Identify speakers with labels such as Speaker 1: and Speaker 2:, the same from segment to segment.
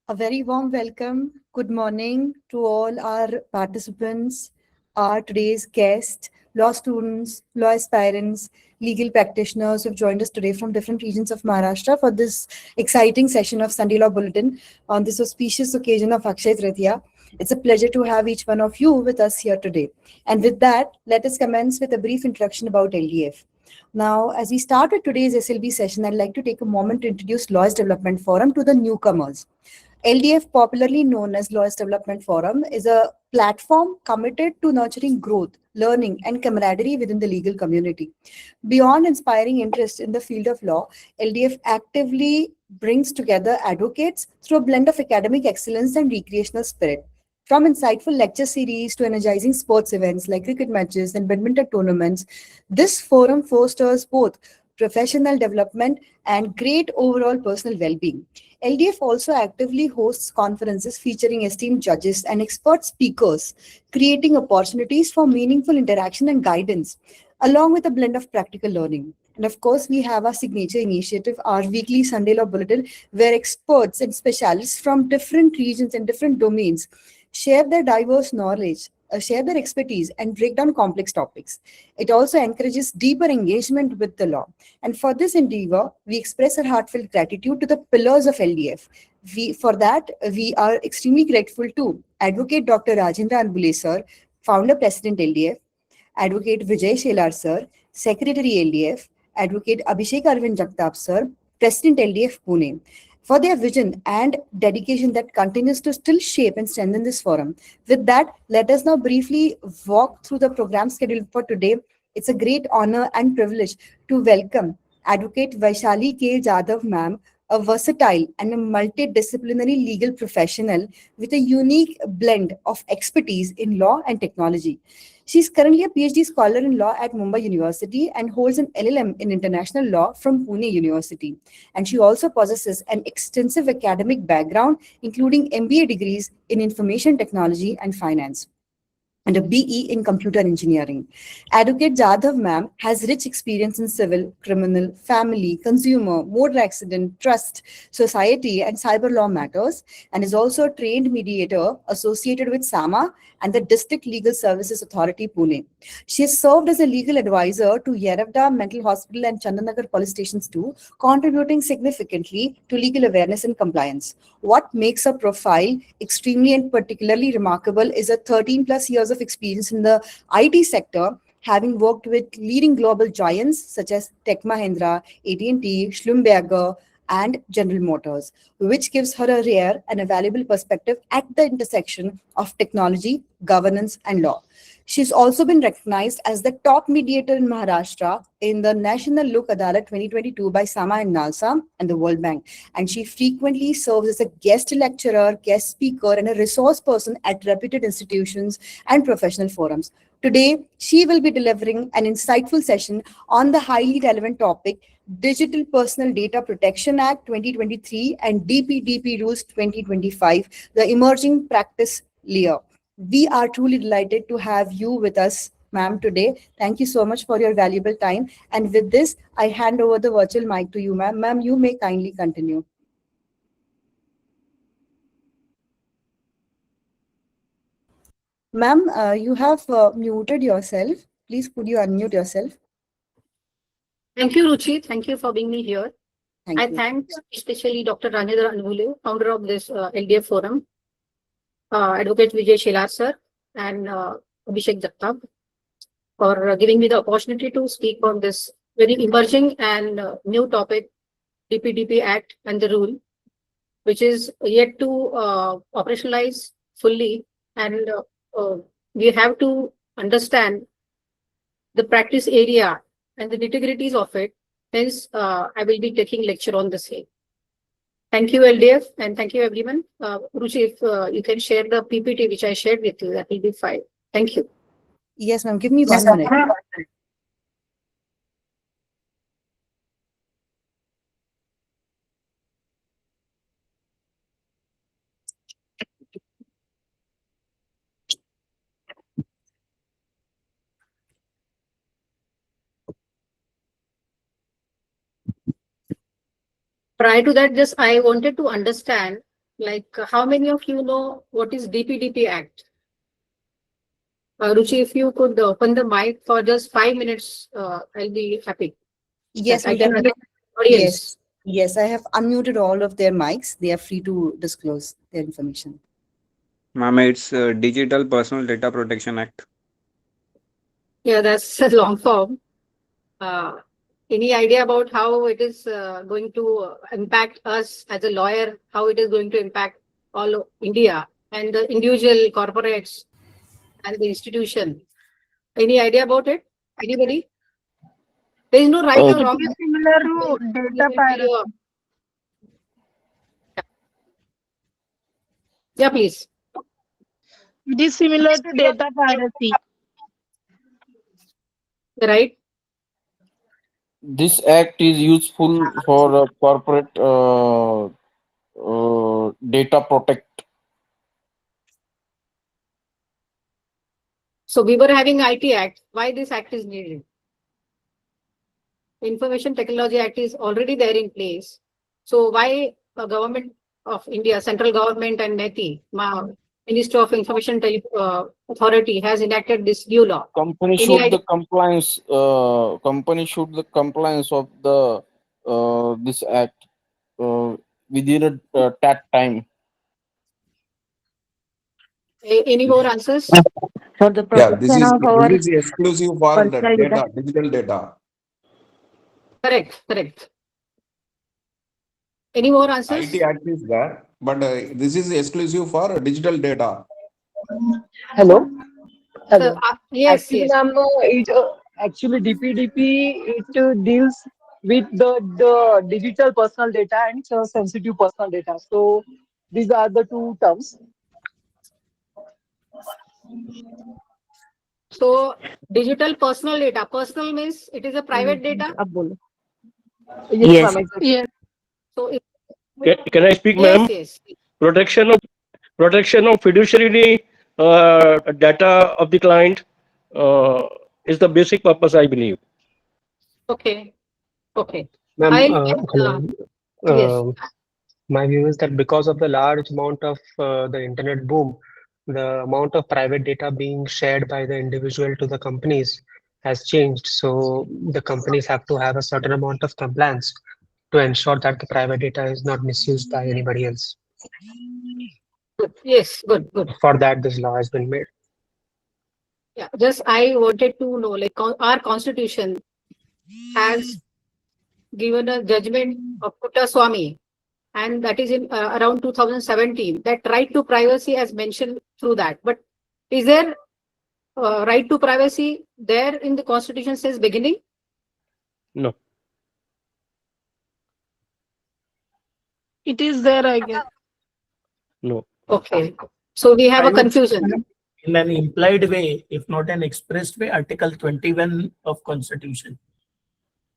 Speaker 1: A very warm welcome. Good morning to all our participants, our today's guests, law students, law aspirants, legal practitioners who have joined us today from different regions of Maharashtra for this exciting session of Sunday Law Bulletin on this auspicious occasion of Akshay Tritiya. It's a pleasure to have each one of you with us here today. And with that, let us commence with a brief introduction about LDF. Now, as we start with today's SLB session, I'd like to take a moment to introduce Lawyers Development Forum to the newcomers. LDF, popularly known as Lawyers Development Forum, is a platform committed to nurturing growth, learning, and camaraderie within the legal community. Beyond inspiring interest in the field of law, LDF actively brings together advocates through a blend of academic excellence and recreational spirit. From insightful lecture series to energizing sports events like cricket matches and badminton tournaments, this forum fosters both professional development and great overall personal well-being. LDF also actively hosts conferences featuring esteemed judges and expert speakers, creating opportunities for meaningful interaction and guidance, along with a blend of practical learning. And of course, we have our signature initiative, our weekly Sunday Law Bulletin, where experts and specialists from different regions and different domains share their diverse knowledge, share their expertise, and break down complex topics. It also encourages deeper engagement with the law. And for this endeavor, we express our heartfelt gratitude to the pillars of LDF. For that, we are extremely grateful to Advocate Dr. Rajendra Anbule sir, Founder President LDF, Advocate Vijay Shelar sir, Secretary LDF, Advocate Abhishek Arvind Jagtap sir, President LDF Pune, for their vision and dedication that continues to still shape and strengthen this forum. With that, let us now briefly walk through the program schedule for today. It's a great honor and privilege to welcome Advocate Vaishali K. Jadhav ma'am, a versatile and a multidisciplinary legal professional with a unique blend of expertise in law and technology. She is currently a PhD scholar in law at Mumbai University and holds an LLM in international law from Pune University. And she also possesses an extensive academic background, including MBA degrees in information technology and finance and a BE in computer engineering. Advocate Jadhav ma'am has rich experience in civil, criminal, family, consumer, motor accident, trust, society, and cyber law matters, and is also a trained mediator associated with SAMA and the District Legal Services Authority, Pune. She has served as a legal advisor to Yeravda Mental Hospital and Chandanagar police stations too, contributing significantly to legal awareness and compliance. What makes her profile extremely and particularly remarkable is a 13 plus years of experience in the IT sector, having worked with leading global giants such as Tech Mahindra, AT&T, Schlumberger, and General Motors, which gives her a rare and a valuable perspective at the intersection of technology, governance, and law. She's also been recognized as the top mediator in Maharashtra in the National Lok Adalat 2022 by SAMA and NALSA and the World Bank. And she frequently serves as a guest lecturer, guest speaker, and a resource person at reputed institutions and professional forums. Today, she will be delivering an insightful session on the highly relevant topic Digital Personal Data Protection Act 2023 and DPDP Rules 2025, the emerging practice layer. We are truly delighted to have you with us, ma'am, today. Thank you so much for your valuable time. And with this, I hand over the virtual mic to you, ma'am. Ma'am, you may kindly continue. Ma'am, you have muted yourself. Please, could you unmute yourself?
Speaker 2: Thank you, Ruchi. Thank you for being me here.
Speaker 1: Thank
Speaker 2: I
Speaker 1: you.
Speaker 2: thank especially Dr. Rajendra Anbule, founder of this LDF forum, Advocate Vijay Shelar sir, and Abhishek Jagtap for giving me the opportunity to speak on this very emerging and new topic, DPDP Act and the rule, which is yet to operationalize fully, and we have to understand the practice area and the nitty-gritties of it. Hence, I will be taking lecture on the same. Thank you, LDF, and thank you, everyone. Ruchi, if you can share the PPT which I shared with you, that will be fine. Thank you.
Speaker 1: Yes, ma'am. Give me 1 minute.
Speaker 2: Prior to that, just I wanted to understand like how many of you know what is DPDP Act? Ruchi, if you could open the mic for just 5 minutes, I'll be happy.
Speaker 1: Yes,
Speaker 2: That I can
Speaker 1: Madam.
Speaker 2: understand the audience.
Speaker 1: Yes, I have unmuted all of their mics. They are free to disclose their information.
Speaker 3: Ma'am, it's Digital Personal Data Protection Act.
Speaker 2: Yeah, that's a long form. Any idea about how it is going to impact us as a lawyer, how it is going to impact all India and the individual corporates and the institution? Any idea about it? Anybody? There is no right or wrong.
Speaker 4: It is similar to data piracy.
Speaker 2: Yeah, please.
Speaker 4: It is similar to data piracy.
Speaker 2: Right?
Speaker 5: This act is useful for corporate data protect.
Speaker 2: So we were having IT Act. Why this act is needed? Information Technology Act is already there in place. So why the government of India, central government and NETI, Ministry of Information Authority has enacted this new law?
Speaker 5: Company
Speaker 2: Any
Speaker 5: should
Speaker 2: idea?
Speaker 5: the compliance. Company should the compliance of the this act within a that time.
Speaker 2: Any more answers?
Speaker 6: For the
Speaker 7: Yeah, this
Speaker 6: protection
Speaker 7: is
Speaker 6: of our
Speaker 7: this is exclusive for the
Speaker 6: personal
Speaker 7: data,
Speaker 6: data.
Speaker 7: digital data.
Speaker 2: Correct. Any more answers?
Speaker 7: IT Act is there, but this is exclusive for digital data.
Speaker 8: Hello. Hello.
Speaker 2: Yes,
Speaker 8: Actually,
Speaker 2: yes.
Speaker 8: ma'am, actually DPDP deals with the digital personal data and sensitive personal data. So these are the two terms.
Speaker 2: So digital personal data. Personal means it is a private data.
Speaker 8: Ab bolo.
Speaker 6: Yes.
Speaker 8: Yes, ma'am. Exactly.
Speaker 4: Yes.
Speaker 2: So if,
Speaker 9: Can I speak,
Speaker 2: yes,
Speaker 9: ma'am?
Speaker 2: yes.
Speaker 9: Protection of fiduciary data of the client is the basic purpose, I believe.
Speaker 2: Okay.
Speaker 10: Ma'am,
Speaker 2: I'll yes.
Speaker 10: my view is that because of the large amount of the internet boom, the amount of private data being shared by the individual to the companies has changed. So the companies have to have a certain amount of compliance to ensure that the private data is not misused by anybody else.
Speaker 2: Good. Yes, good.
Speaker 10: For that, this law has been made.
Speaker 2: Yeah, just I wanted to know, like our constitution has given a judgment of Puttaswamy, and that is in around 2017. That right to privacy as mentioned through that. But is there right to privacy there in the constitution since beginning?
Speaker 9: No.
Speaker 4: It is there, I guess.
Speaker 9: No.
Speaker 2: Okay. So we have a confusion.
Speaker 11: In an implied way, if not an expressed way, Article 21 of Constitution.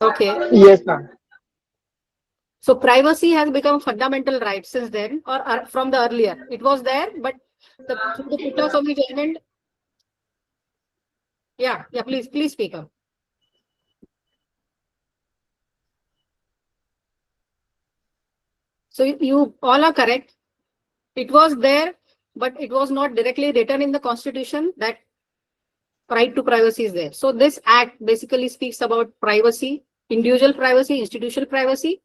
Speaker 2: Okay.
Speaker 8: Yes, ma'am.
Speaker 2: So privacy has become fundamental right since then, or from the earlier. It was there, but the Puttaswamy judgment. Yeah. Please speak up. So you all are correct. It was there, but it was not directly written in the constitution that right to privacy is there. So this act basically speaks about privacy, individual privacy, institutional privacy,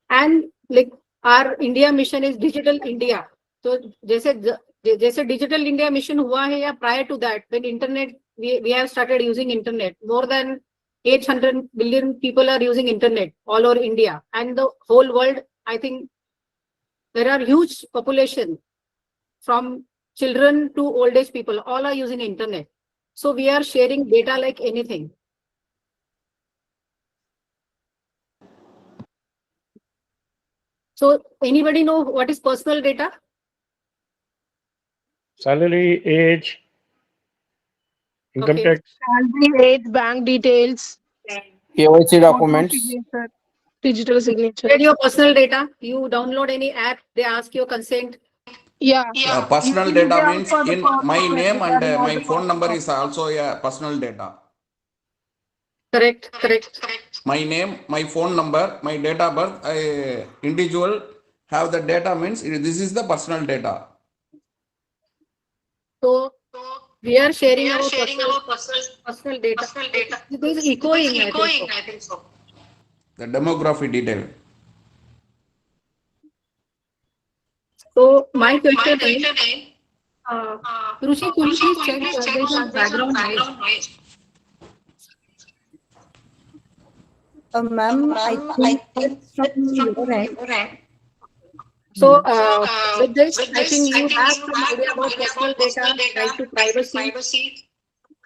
Speaker 2: and like our India mission is Digital India. So जैसे Digital India mission हुआ है या prior to that, when internet we have started using internet, more than 800 billion people are using internet all over India and the whole world. I think there are huge population from children to old age people, all are using internet. So we are sharing data like anything. So anybody know what is personal data?
Speaker 9: Salary, age, income
Speaker 2: Okay.
Speaker 9: tax.
Speaker 4: Salary, age, bank details,
Speaker 5: KYC documents.
Speaker 4: signature, digital signature.
Speaker 2: Get your personal data. You download any app, they ask your consent.
Speaker 4: Yeah.
Speaker 7: Personal data means in my name and my phone number is also a personal data.
Speaker 2: Correct.
Speaker 7: My name, my phone number, my date of birth, individual have the data means this is the personal data.
Speaker 2: So we are sharing our personal data. It is echoing, I think so.
Speaker 7: The demography detail.
Speaker 2: So my question is, Ruchi, could you please check there's some background noise?
Speaker 1: Ma'am, I think it's from your end.
Speaker 2: So with this, I think you have some idea about personal data, right to privacy.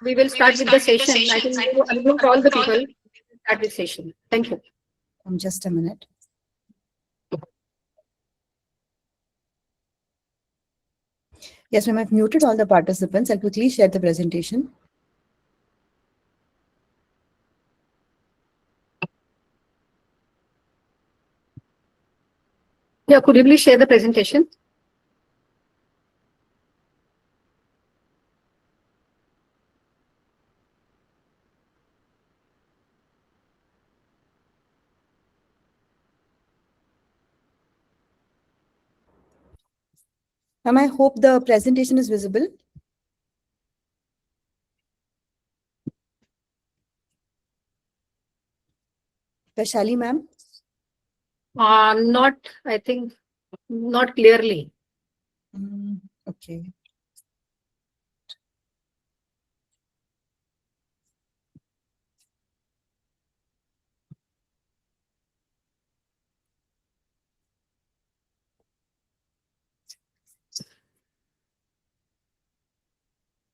Speaker 2: We will start with the session. I think we will unmute all the people. Start the session. Thank you.
Speaker 1: Just a minute. Yes, ma'am, I've muted all the participants. I'll quickly share the presentation.
Speaker 2: Yeah, could you please share the presentation?
Speaker 1: Ma'am, I hope the presentation is visible. Vaishali, ma'am.
Speaker 2: Not, I think, not clearly.
Speaker 1: Okay.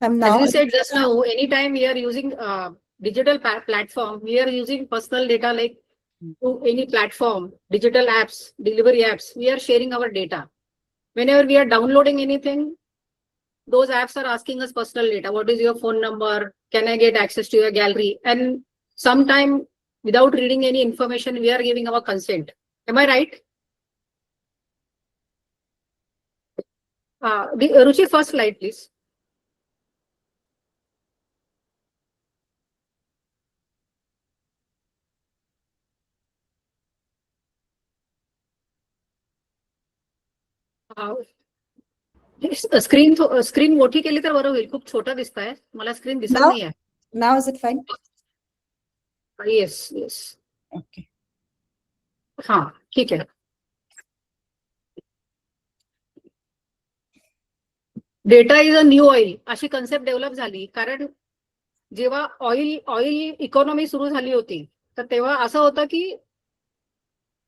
Speaker 2: As we said just now, anytime we are using digital platform, we are using personal data like to any platform, digital apps, delivery apps, we are sharing our data. Whenever we are downloading anything, those apps are asking us personal data. What is your phone number? Can I get access to your gallery? And sometime without reading any information, we are giving our consent. Am I right? Ruchi, first slide, please. Screen मोठी केली तर बरं होईल. खूप छोटा दिसताय. मला screen दिसत नाहीये.
Speaker 1: Now is it fine?
Speaker 2: Yes, yes.
Speaker 1: Okay.
Speaker 2: हाँ, ठीक आहे. Data is a new oil अशी कन्सेप्ट डेव्हलप झाली. कारण जेव्हा ऑइल इकॉनॉमी सुरू झाली होती तर तेव्हा असं होतं की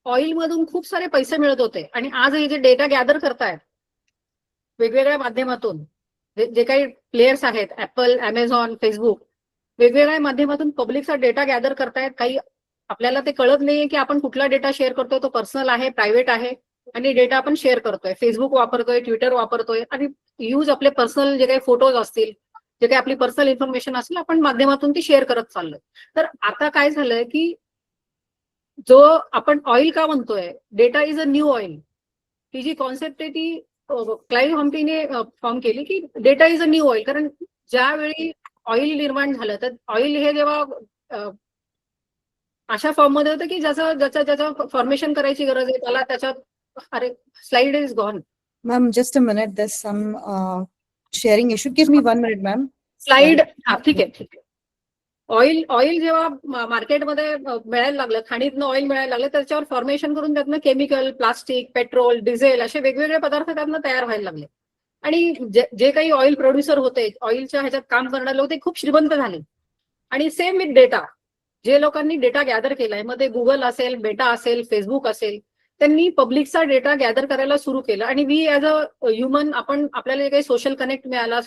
Speaker 2: ऑइल मधून खूप सारे पैसे मिळत होते. आणि आज हे जे डेटा गॅदर करतायत वेगवेगळ्या माध्यमातून, जे काही प्लेयर्स आहेत, ऍपल, अमेझॉन, फेसबुक, वेगवेगळ्या माध्यमातून पब्लिकचा डेटा गॅदर करतायत. काही आपल्याला ते कळत नाहीये की आपण कुठला डेटा शेअर करतोय, तो पर्सनल आहे, प्रायव्हेट आहे, आणि डेटा आपण शेअर करतोय. फेसबुक वापरतोय, ट्विटर वापरतोय, आणि यूज आपले पर्सनल जे काही फोटोज असतील, जे काही आपली पर्सनल इन्फॉर्मेशन असेल, आपण माध्यमातून ती शेअर करत चाललोय. तर आता काय झालंय की जो आपण ऑइल का म्हणतोय, data is a new oil, ही जी कॉन्सेप्ट आहे ती क्लाइव्ह हम्पीने फॉर्म केली की data is a new oil. कारण ज्यावेळी ऑइल निर्माण झालं तर ऑइल हे जेव्हा अशा फॉर्म मध्ये होतं की ज्याचं फॉर्मेशन करायची गरज आहे त्याला त्याच्यात. अरे, slide is gone.
Speaker 1: Ma'am, just a minute. There's some sharing issue. Give me 1 minute, ma'am.
Speaker 2: Slide, हा ठीक आहे, ठीक आहे. ऑइल जेव्हा मार्केटमध्ये मिळायला लागलं, खाणीतनं ऑइल मिळायला लागलं, त्याच्यावर फॉर्मेशन करून त्यातनं केमिकल, प्लास्टिक, पेट्रोल, डिझेल असे वेगवेगळे पदार्थ त्यातनं तयार व्हायला लागले. आणि जे काही ऑइल प्रोड्युसर होते, ऑइलच्या ह्याच्यात काम करणारे होते, खूप श्रीमंत झाले. आणि सेम विथ डेटा, जे लोकांनी डेटा गॅदर केलाय, मग ते गुगल असेल, मेटा असेल, फेसबुक असेल, त्यांनी पब्लिकचा डेटा गॅदर करायला सुरू केलं. आणि वी ॲज अ ह्युमन, आपल्याला जे काही सोशल कनेक्ट मिळाला,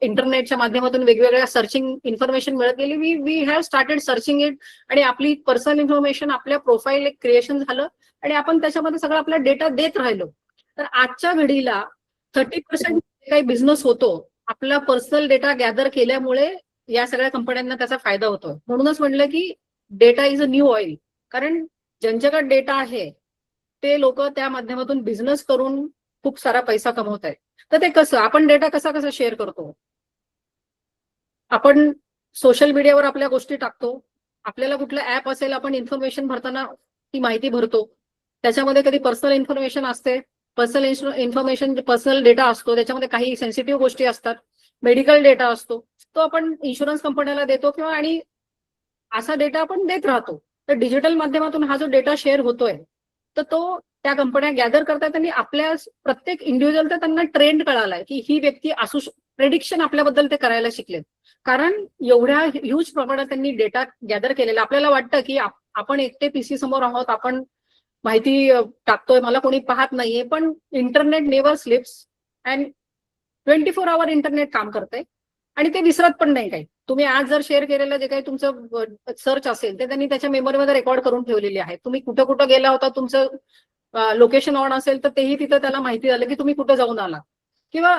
Speaker 2: इंटरनेटच्या माध्यमातून वेगवेगळ्या सर्चिंग इन्फॉर्मेशन मिळत गेली, we have started searching it, आणि आपली पर्सनल इन्फॉर्मेशन, आपल्या प्रोफाईल एक क्रिएशन झालं, आणि आपण त्याच्यामध्ये सगळा आपला डेटा देत राहिलो. तर आजच्या घडीला 30% काही बिझनेस होतो आपला पर्सनल डेटा गॅदर केल्यामुळे, या सगळ्या कंपन्यांना त्याचा फायदा होतो. म्हणूनच म्हटलं की data is a new oil. कारण ज्यांच्याकडे डेटा आहे ते लोक त्या माध्यमातून बिझनेस करून खूप सारा पैसा कमवत आहेत. तर ते कसं, आपण डेटा कसा शेअर करतो, आपण सोशल मीडियावर आपल्या गोष्टी टाकतो, आपल्याला कुठलं ऍप असेल, आपण इन्फॉर्मेशन भरताना ती माहिती भरतो, त्याच्यामध्ये कधी पर्सनल इन्फॉर्मेशन असते, पर्सनल डेटा असतो, त्याच्यामध्ये काही सेन्सिटिव्ह गोष्टी असतात, मेडिकल डेटा असतो, तो आपण इन्शुरन्स कंपन्याला देतो किंवा आणि असा डेटा आपण देत राहतो. तर डिजिटल माध्यमातून हा जो डेटा शेअर होतोय तर तो त्या कंपन्या गॅदर करतात आणि आपल्या प्रत्येक इंडिव्हिज्युअल तर त्यांना ट्रेंड कळालाय की ही व्यक्ती असू प्रेडिक्शन आपल्याबद्दल ते करायला शिकलेत. कारण एवढ्या ह्यूज प्रमाणात त्यांनी डेटा गॅदर केलेला. आपल्याला वाटतं की आपण एकटे पीसी समोर आहोत, आपण माहिती टाकतोय, मला कोणी पाहत नाहीये, पण internet never sleeps and 24 hour internet काम करतंय आणि ते विसरत पण नाही काही. तुम्ही आज जर शेअर केलेलं जे काही तुमचं सर्च असेल ते त्यांनी त्याच्या मेमरीमध्ये रेकॉर्ड करून ठेवलेली आहे. तुम्ही कुठं कुठं गेला होता, तुमचं लोकेशन ऑन असेल तर तेही तिथं त्याला माहिती झालं की तुम्ही कुठं जाऊन आला. किंवा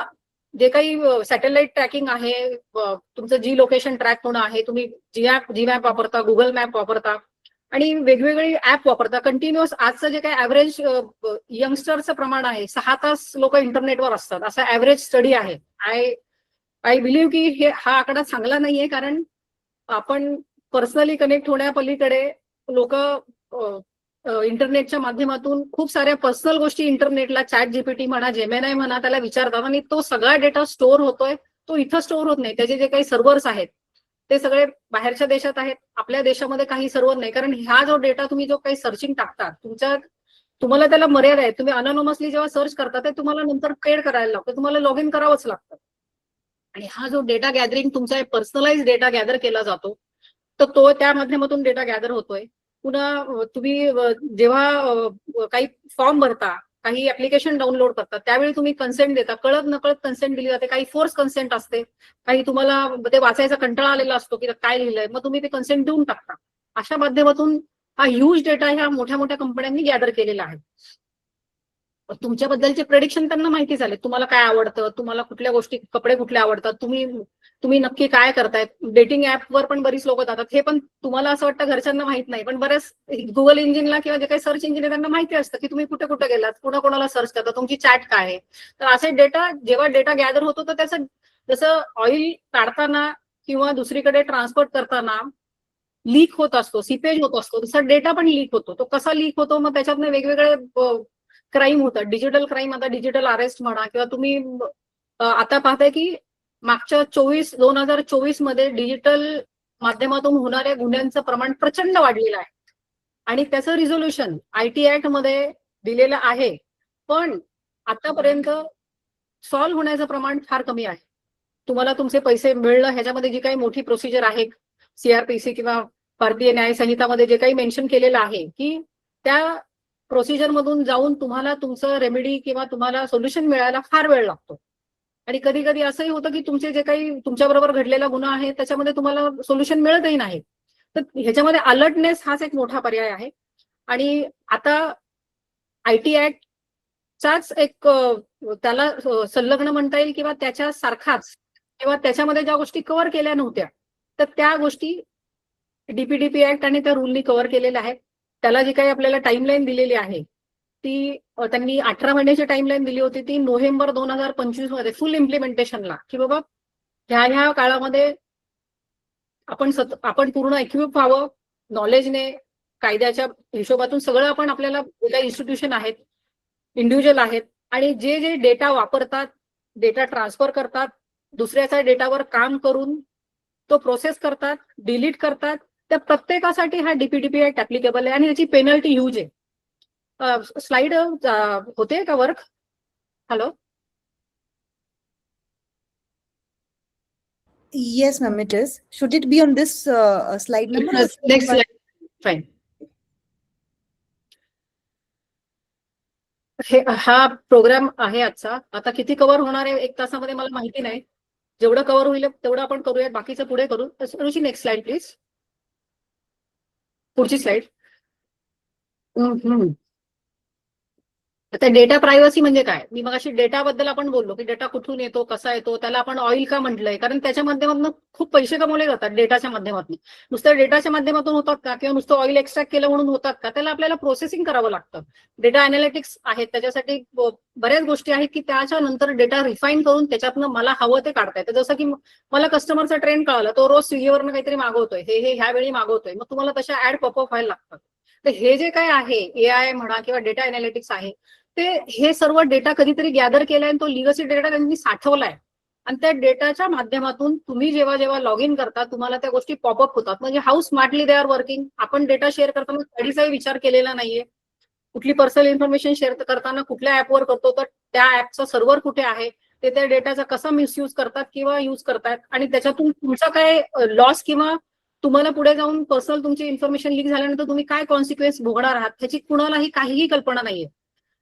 Speaker 2: जे काही सॅटेलाइट ट्रॅकिंग आहे, तुमचं जी लोकेशन ट्रॅक होणं आहे, तुम्ही जी मॅप वापरता, गुगल मॅप वापरता आणि वेगवेगळी ऍप वापरता कंटिन्युअस. आजचं जे काही ऍव्हरेज यंगस्टरचं प्रमाण आहे, 6 तास लोक इंटरनेटवर असतात, असा ऍव्हरेज स्टडी आहे. आय बिलीव्ह की हा आकडा चांगला नाहीये, कारण आपण पर्सनली कनेक्ट होण्यापलीकडे लोक इंटरनेटच्या माध्यमातून खूप साऱ्या पर्सनल गोष्टी इंटरनेटला, चॅट जीपीटी म्हणा, जेमिनाय म्हणा, त्याला विचारतात आणि तो सगळा डेटा स्टोअर होतोय. तो इथं स्टोअर होत नाही. त्याचे जे काही सर्व्हर्स आहेत ते सगळे बाहेरच्या देशात आहेत, आपल्या देशामध्ये काही सर्व्हर नाही. कारण हा जो डेटा तुम्ही जो काही सर्चिंग टाकता, तुम्हाला त्याला मर्यादा आहे. तुम्ही अनॉनमसली जेव्हा सर्च करता ते तुम्हाला नंतर पेड करायला लागतं, तुम्हाला लॉग इन करावंच लागतं. आणि हा जो डेटा गॅदरिंग तुमचा पर्सनलाइज डेटा गॅदर केला जातो तर तो त्या माध्यमातून डेटा गॅदर होतोय. पुन्हा तुम्ही जेव्हा काही फॉर्म भरता, काही ऍप्लिकेशन डाउनलोड करता, त्यावेळी तुम्ही कन्सेंट देता, कळत नकळत कन्सेंट दिली जाते. काही फोर्स कन्सेंट असते, काही तुम्हाला ते वाचायचा कंटाळा आलेला असतो की काय लिहिलंय, मग तुम्ही ते कन्सेंट देऊन टाकता. अशा माध्यमातून हा ह्यूज डेटा ह्या मोठ्या मोठ्या कंपन्यांनी गॅदर केलेला आहे. तुमच्याबद्दलचे प्रेडिक्शन त्यांना माहिती झाले. तुम्हाला काय आवडतं, तुम्हाला कुठल्या गोष्टी, कपडे कुठले आवडतात, तुम्ही नक्की काय करतायत. डेटिंग ऍपवर पण बरीच लोक जातात, हे पण तुम्हाला असं वाटतं घरच्यांना माहित नाही, पण बऱ्याच गुगल इंजिनला किंवा जे काही सर्च इंजिन आहे त्यांना माहिती असतं की तुम्ही कुठे कुठे गेलात, कोणाला सर्च करता, तुमची चॅट काय आहे. तर असे डेटा, जेव्हा डेटा गॅदर होतो तर त्याचं जसं ऑइल काढताना किंवा दुसरीकडे ट्रान्सपोर्ट करताना लीक होत असतो, सिपेज होत असतो, तसा डेटा पण लीक होतो. तो कसा लीक होतो, मग त्याच्यातनं वेगवेगळे क्राईम होतात. डिजिटल क्राईम, आता डिजिटल अरेस्ट म्हणा, किंवा तुम्ही आता पाहताय की मागच्या 2024 मध्ये डिजिटल माध्यमातून होणाऱ्या गुन्ह्यांचं प्रमाण प्रचंड वाढलेलं आहे आणि त्याचं रिझोल्युशन IT ऍक्ट मध्ये दिलेलं आहे, पण आतापर्यंत सॉल्व्ह होण्याचं प्रमाण फार कमी आहे. तुम्हाला तुमचे पैसे मिळणं, ह्याच्यामध्ये जी काही मोठी प्रोसिजर आहे, CRPC किंवा भारतीय न्याय संहितामध्ये जे काही मेन्शन केलेलं आहे की त्या प्रोसिजर मधून जाऊन तुम्हाला तुमचं रेमेडी किंवा तुम्हाला सोल्युशन मिळायला फार वेळ लागतो. आणि कधी कधी असंही होतं की तुमचे जे काही तुमच्याबरोबर घडलेला गुन्हा आहे त्याच्यामध्ये तुम्हाला सोल्युशन मिळतही नाही. तर ह्याच्यामध्ये अलर्टनेस हाच एक मोठा पर्याय आहे. आणि आता IT ऍक्ट चाच एक त्याला संलग्न म्हणता येईल किंवा त्याच्या सारखाच किंवा त्याच्यामध्ये ज्या गोष्टी कव्हर केल्या नव्हत्या तर त्या गोष्टी DPDP ऍक्ट आणि त्या रूलनी कव्हर केलेल्या आहेत. त्याला जी काही आपल्याला टाइमलाईन दिलेली आहे ती त्यांनी 18 महिन्याची टाइमलाईन दिली होती, ती नोव्हेंबर 2025 मध्ये फुल इम्प्लिमेंटेशनला, की बाबा ह्या काळामध्ये आपण पूर्ण इक्विप व्हावं नॉलेजने, कायद्याच्या हिशोबातून सगळं. आपण आपल्याला काही इन्स्टिट्यूशन आहेत, इंडिव्हिज्युअल आहेत आणि जे डेटा वापरतात, डेटा ट्रान्सफर करतात, दुसऱ्याच्या डेटावर काम करून तो प्रोसेस करतात, डिलीट करतात, त्या प्रत्येकासाठी हा DPDP ऍक्ट ऍप्लिकेबल आहे आणि याची पेनल्टी ह्यूज आहे. स्लाइड होते का work? Hello.
Speaker 1: Yes, ma'am, it is. Should it be on this slide number?
Speaker 2: Next slide. Fine. हा प्रोग्राम आहे आजचा. आता किती कव्हर होणार आहे 1 तासामध्ये मला माहिती नाही. जेवढं कव्हर होईल तेवढं आपण करूयात, बाकीचं पुढे करू. रुची नेक्स्ट स्लाइड प्लीज. पुढची स्लाइड. आता डेटा प्रायव्हसी म्हणजे काय? मी मगाशी डेटाबद्दल आपण बोललो की डेटा कुठून येतो, कसा येतो, त्याला आपण ऑइल का म्हटलंय, कारण त्याच्या माध्यमातून खूप पैसे कमवले जातात डेटाच्या माध्यमातून. नुसतं डेटाच्या माध्यमातून होतात का, किंवा नुसतं ऑइल एक्स्ट्रॅक्ट केलं म्हणून होतात का? त्याला आपल्याला प्रोसेसिंग करावं लागतं. डेटा अनालिटिक्स आहेत, त्याच्यासाठी बऱ्याच गोष्टी आहेत की त्याच्या नंतर डेटा रिफाईन करून त्याच्यातनं मला हवं ते काढता येतं. जसं की मला कस्टमरचा ट्रेंड कळाला, तो रोज स्विगीवरनं काहीतरी मागवतोय, हे ह्यावेळी मागवतोय, मग तुम्हाला तशा ऍड पॉपअप व्हायला लागतात. तर हे जे काय आहे AI म्हणा किंवा डेटा अनालिटिक्स आहे, ते हे सर्व डेटा कधीतरी गॅदर केलाय आणि तो लिगसी डेटा त्यांनी साठवलाय आणि त्या डेटाच्या माध्यमातून तुम्ही जेव्हा जेव्हा लॉग इन करता तुम्हाला त्या गोष्टी पॉपअप होतात. म्हणजे how smartly they are working. आपण डेटा शेअर करताना स्टडीचाही विचार केलेला नाहीये. कुठली पर्सनल इन्फॉर्मेशन शेअर करताना कुठल्या ऍपवर करतो, तर त्या ऍपचं सर्व्हर कुठे आहे, ते त्या डेटाचा कसा मिसयूज करतात किंवा युज करतात आणि त्याच्यातून तुमचा काय लॉस किंवा तुम्हाला पुढे जाऊन पर्सनल तुमची इन्फॉर्मेशन लीक झाल्यानंतर तुम्ही काय कॉन्सिक्वेन्स भोगणार आहात ह्याची कुणालाही काहीही कल्पना नाहीये.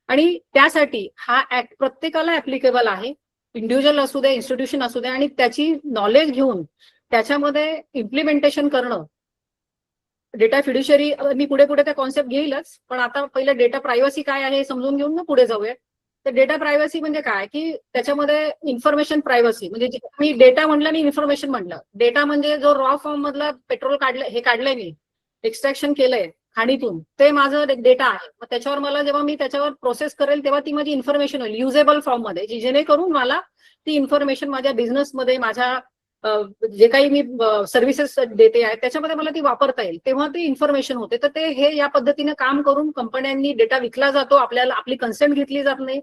Speaker 2: आणि त्यासाठी हा ऍक्ट प्रत्येकाला ऍप्लिकेबल आहे, इंडिव्हिज्युअल असू दे, इन्स्टिट्यूशन असू दे, आणि त्याची नॉलेज घेऊन त्याच्यामध्ये इम्प्लिमेंटेशन करणं. डेटा फिड्युशरी मी पुढे पुढे त्या कॉन्सेप्ट घेईलच, पण आता पहिलं डेटा प्रायव्हसी काय आहे हे समजून घेऊन मग पुढे जाऊया. तर डेटा प्रायव्हसी म्हणजे काय, की त्याच्यामध्ये इन्फॉर्मेशन प्रायव्हसी म्हणजे मी डेटा म्हटलं आणि इन्फॉर्मेशन म्हटलं. डेटा म्हणजे जो रॉ फॉर्म मधला पेट्रोल काढलंय मी, एक्स्ट्रॅक्शन केलंय खाणीतून, ते माझं डेटा आहे. मग त्याच्यावर मला जेव्हा मी त्याच्यावर प्रोसेस करेल तेव्हा ती माझी इन्फॉर्मेशन होईल युजेबल फॉर्म मध्ये, जेणेकरून मला ती इन्फॉर्मेशन माझ्या बिझनेसमध्ये, माझ्या जे काही मी सर्व्हिसेस देते आहे त्याच्यामध्ये मला ती वापरता येईल, तेव्हा ती इन्फॉर्मेशन होते. तर ते हे या पद्धतीने काम करून कंपन्यांनी डेटा विकला जातो, आपल्याला आपली कन्सेंट घेतली जात नाही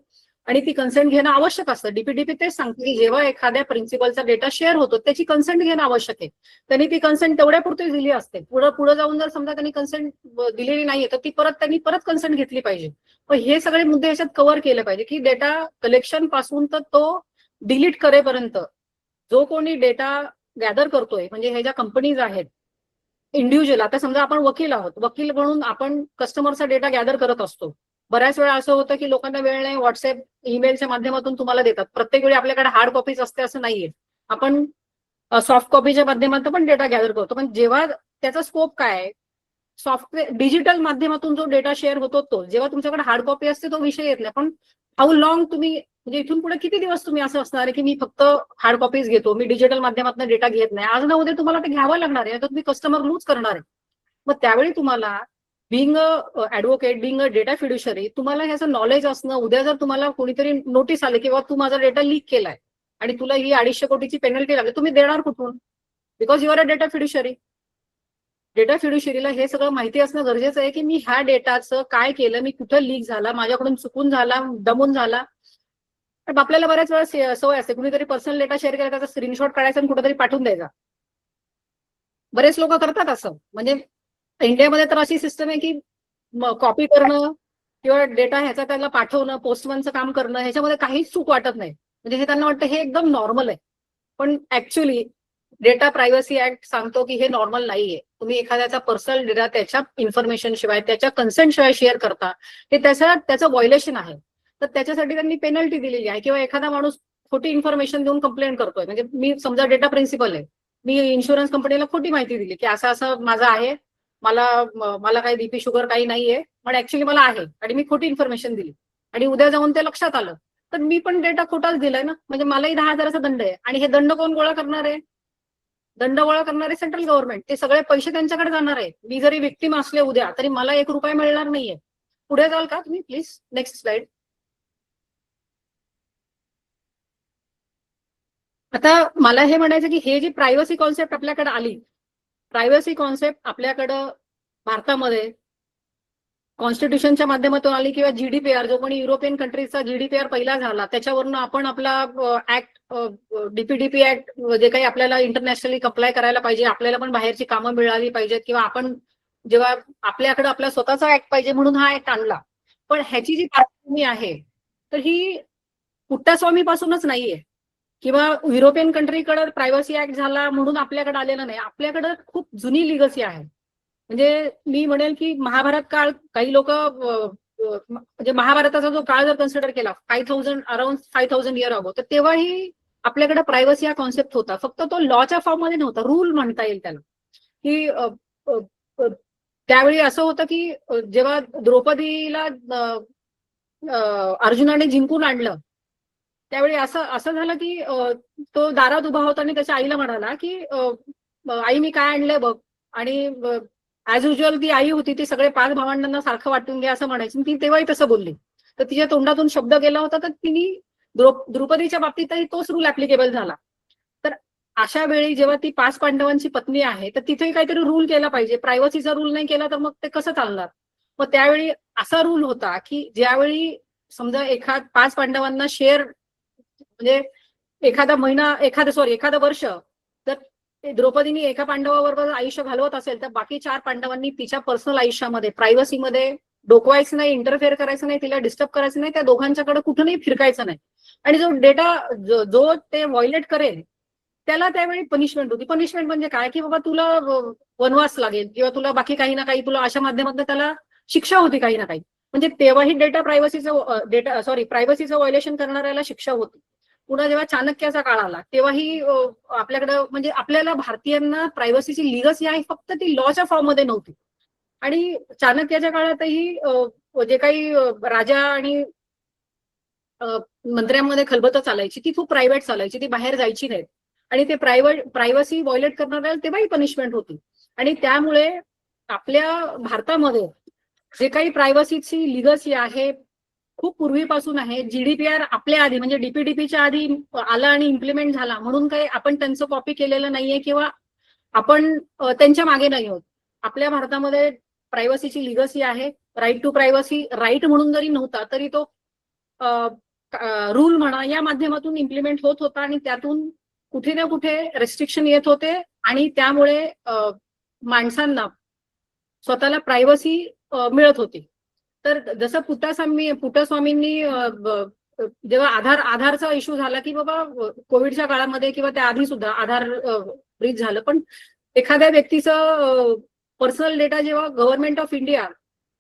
Speaker 2: आणि ती कन्सेंट घेणं आवश्यक असतं. डीपीडीपी तेच सांगते की जेव्हा एखाद्या प्रिन्सिपलचा डेटा शेअर होतो त्याची कन्सेंट घेणं आवश्यक आहे. त्यांनी ती कन्सेंट तेवढ्यापुरती दिली असते. पुढे जाऊन जर समजा त्यांनी कन्सेंट दिलेली नाहीये तर त्यांनी परत कन्सेंट घेतली पाहिजे. पण हे सगळे मुद्दे याच्यात कव्हर केले पाहिजे की डेटा कलेक्शन पासून तर तो डिलीट करेपर्यंत जो कोणी डेटा गॅदर करतोय, म्हणजे हे ज्या कंपनीज आहेत इंडिव्हिज्युअल, आता समजा आपण वकील आहोत, वकील म्हणून आपण कस्टमरचा डेटा गॅदर करत असतो. बऱ्याच वेळा असं होतं की लोकांना वेळ नाही, व्हॉट्सअप ईमेलच्या माध्यमातून तुम्हाला देतात. प्रत्येक वेळी आपल्याकडे हार्ड कॉपीज असते असं नाहीये, आपण सॉफ्ट कॉपीच्या माध्यमातून पण डेटा गॅदर करतो. पण जेव्हा त्याचा स्कोप काय आहे, सॉफ्टवेअर डिजिटल माध्यमातून जो डेटा शेअर होतो तो, जेव्हा तुमच्याकडे हार्ड कॉपी असते तो विषय येत नाही. पण हाऊ लॉंग तुम्ही, म्हणजे इथून पुढे किती दिवस तुम्ही असं असणार आहे की मी फक्त हार्ड कॉपीज घेतो, मी डिजिटल माध्यमातून डेटा घेत नाही. आज ना उद्या तुम्हाला ते घ्यावं लागणार आहे, तर तुम्ही कस्टमर लूज करणार आहे. मग त्यावेळी तुम्हाला being a advocate, being a data fiduciary, तुम्हाला ह्याचं नॉलेज असणं. उद्या जर तुम्हाला कोणीतरी नोटीस आले किंवा तू माझा डेटा लीक केलाय आणि तुला ही 250 कोटीची पेनल्टी लागली, तुम्ही देणार कुठून? Because you are a data fiduciary. Data फिड्युशरीला हे सगळं माहिती असणं गरजेचं आहे की मी ह्या डेटाचं काय केलं, मी कुठं लीक झाला, माझ्याकडून चुकून झाला, दमून झाला. पण आपल्याला बऱ्याच वेळा सवय असते, कुणीतरी पर्सनल डेटा शेअर केला त्याचा स्क्रीनशॉट काढायचा आणि कुठेतरी पाठवून द्यायचा. बरेच लोक करतात असं. म्हणजे इंडियामध्ये तर अशी सिस्टम आहे की कॉपी करणं किंवा डेटा ह्याचा त्याला पाठवणं, पोस्टमनचं काम करणं, ह्याच्यामध्ये काहीच चूक वाटत नाही. म्हणजे हे त्यांना वाटतं हे एकदम नॉर्मल आहे. पण ऍक्च्युली डेटा प्रायव्हसी ऍक्ट सांगतो की हे नॉर्मल नाहीये. तुम्ही एखाद्याचा पर्सनल डेटा त्याच्या इन्फॉर्मेशन शिवाय, त्याच्या कन्सेंट शिवाय शेअर करता, हे त्याचं व्हायोलेशन आहे. तर त्याच्यासाठी त्यांनी पेनल्टी दिलेली आहे. किंवा एखादा माणूस खोटी इन्फॉर्मेशन देऊन कंप्लेंट करतोय, म्हणजे मी समजा डेटा प्रिन्सिपल आहे, मी इन्शुरन्स कंपनीला खोटी माहिती दिली की असं असं माझं आहे, मला काही बीपी शुगर काही नाहीये, पण ऍक्च्युली मला आहे, आणि मी खोटी इन्फॉर्मेशन दिली आणि उद्या जाऊन ते लक्षात आलं, तर मी पण डेटा खोटाच दिलाय ना. म्हणजे मलाही 10,000चा दंड आहे. आणि हे दंड कोण गोळा करणार आहे? दंड गोळा करणारे सेंट्रल गव्हर्नमेंट. ते सगळे पैसे त्यांच्याकडे जाणार आहे. मी जरी विक्टीम असले उद्या तरी मला 1 रुपया मिळणार नाहीये. पुढे जाल का तुम्ही प्लीज? Next slide. आता मला हे म्हणायचं की हे जी प्रायव्हसी कॉन्सेप्ट आपल्याकडे आली, प्रायव्हसी कॉन्सेप्ट आपल्याकडं भारतामध्ये कॉन्स्टिट्यूशनच्या माध्यमातून आली किंवा GDPR, जो कोणी युरोपियन कंट्रीजचा GDPR पहिला झाला, त्याच्यावरून आपण आपला ऍक्ट, डीपीडीपी ऍक्ट, जे काही आपल्याला इंटरनॅशनली कंप्लाय करायला पाहिजे, आपल्याला पण बाहेरची कामं मिळाली पाहिजेत, किंवा आपण जेव्हा आपल्याकडे आपला स्वतःचा ऍक्ट पाहिजे म्हणून हा ऍक्ट आणला. पण ह्याची जी पार्श्वभूमी आहे तर ही पुट्टास्वामीपासूनच नाहीये, किंवा युरोपियन कंट्रीकडे प्रायव्हसी ऍक्ट झाला म्हणून आपल्याकडे आलेला नाही. आपल्याकडे खूप जुनी लिगसी आहे. म्हणजे मी म्हणेल की महाभारत काळ, काही लोक म्हणजे महाभारताचा जो काळ जर कन्सिडर केला, अराउंड 5000 इयर अगो, तर तेव्हाही आपल्याकडे प्रायव्हसी हा कॉन्सेप्ट होता. फक्त तो लॉच्या फॉर्म मध्ये नव्हता, रूल म्हणता येईल त्याला. की त्यावेळी असं होतं की जेव्हा द्रौपदीला अर्जुनाने जिंकून आणलं, त्यावेळी असं झालं की तो दारात उभा होता आणि त्याच्या आईला म्हणाला की आई मी काय आणलंय बघ. आणि ऍज युजल ती आई होती, ती सगळे 5 भावंडांना सारखं वाटून घ्या असं म्हणायची. ती तेव्हाही तसं बोलली, तर तिच्या तोंडातून शब्द गेला होता. तर तिने द्रौपदीच्या बाबतीतही तोच रूल ऍप्लिकेबल झाला. तर अशा वेळी जेव्हा ती 5 पांडवांची पत्नी आहे, तर तिथेही काहीतरी रूल केला पाहिजे. प्रायव्हसीचा रूल नाही केला तर मग ते कसं चालणार? मग त्यावेळी असा रूल होता की ज्यावेळी समजा 5 पांडवांना शेअर म्हणजे एखादं वर्ष जर द्रौपदीने एका पांडवाबरोबर आयुष्य घालवत असेल तर बाकी 4 पांडवांनी तिच्या पर्सनल आयुष्यामध्ये प्रायव्हसीमध्ये डोकवायचं नाही, इंटरफेअर करायचं नाही, तिला डिस्टर्ब करायचं नाही, त्या दोघांच्याकडे कुठूनही फिरकायचं नाही. आणि जो डेटा जो ते व्हायोलेट करेल त्याला त्यावेळी पनिशमेंट होती. पनिशमेंट म्हणजे काय की बाबा तुला वनवास लागेल किंवा तुला बाकी काही ना काही तुला अशा माध्यमातून त्याला शिक्षा होती काही ना काही. म्हणजे तेव्हाही प्रायव्हसीचं व्हायोलेशन करणाऱ्याला शिक्षा होती. पुन्हा जेव्हा चाणक्याचा काळ आला तेव्हाही आपल्याकडं म्हणजे आपल्याला भारतीयांना प्रायव्हसीची लिगसी आहे फक्त ती लॉच्या फॉर्म मध्ये नव्हती. आणि चाणक्याच्या काळातही जे काही राजा आणि मंत्र्यांमध्ये खलबतं चालायची ती खूप प्रायव्हेट चालायची, ती बाहेर जायची नाहीत. आणि ते प्रायव्हसी व्हायोलेट करणाऱ्याला तेव्हाही पनिशमेंट होती. आणि त्यामुळे आपल्या भारतामध्ये जे काही प्रायव्हसीची लिगसी आहे खूप पूर्वीपासून आहे. GDPR आपल्या आधी म्हणजे DPDPच्या आधी आला आणि इम्प्लिमेंट झाला म्हणून काही आपण त्यांचं कॉपी केलेलं नाहीये किंवा आपण त्यांच्या मागे नाही आहोत. आपल्या भारतामध्ये प्रायव्हसीची लिगसी आहे. राईट टू प्रायव्हसी राईट म्हणून जरी नव्हता तरी तो रूल म्हणा या माध्यमातून इम्प्लिमेंट होत होता आणि त्यातून कुठे ना कुठे रेस्ट्रिक्शन येत होते आणि त्यामुळे माणसांना स्वतःला प्रायव्हसी मिळत होती. तर जसं पुट्टस्वामींनी जेव्हा आधारचा इश्यू झाला की बाबा कोविडच्या काळामध्ये किंवा त्या आधी सुद्धा आधार ब्रीच झालं, पण एखाद्या व्यक्तीचं पर्सनल डेटा जेव्हा गव्हर्नमेंट ऑफ इंडिया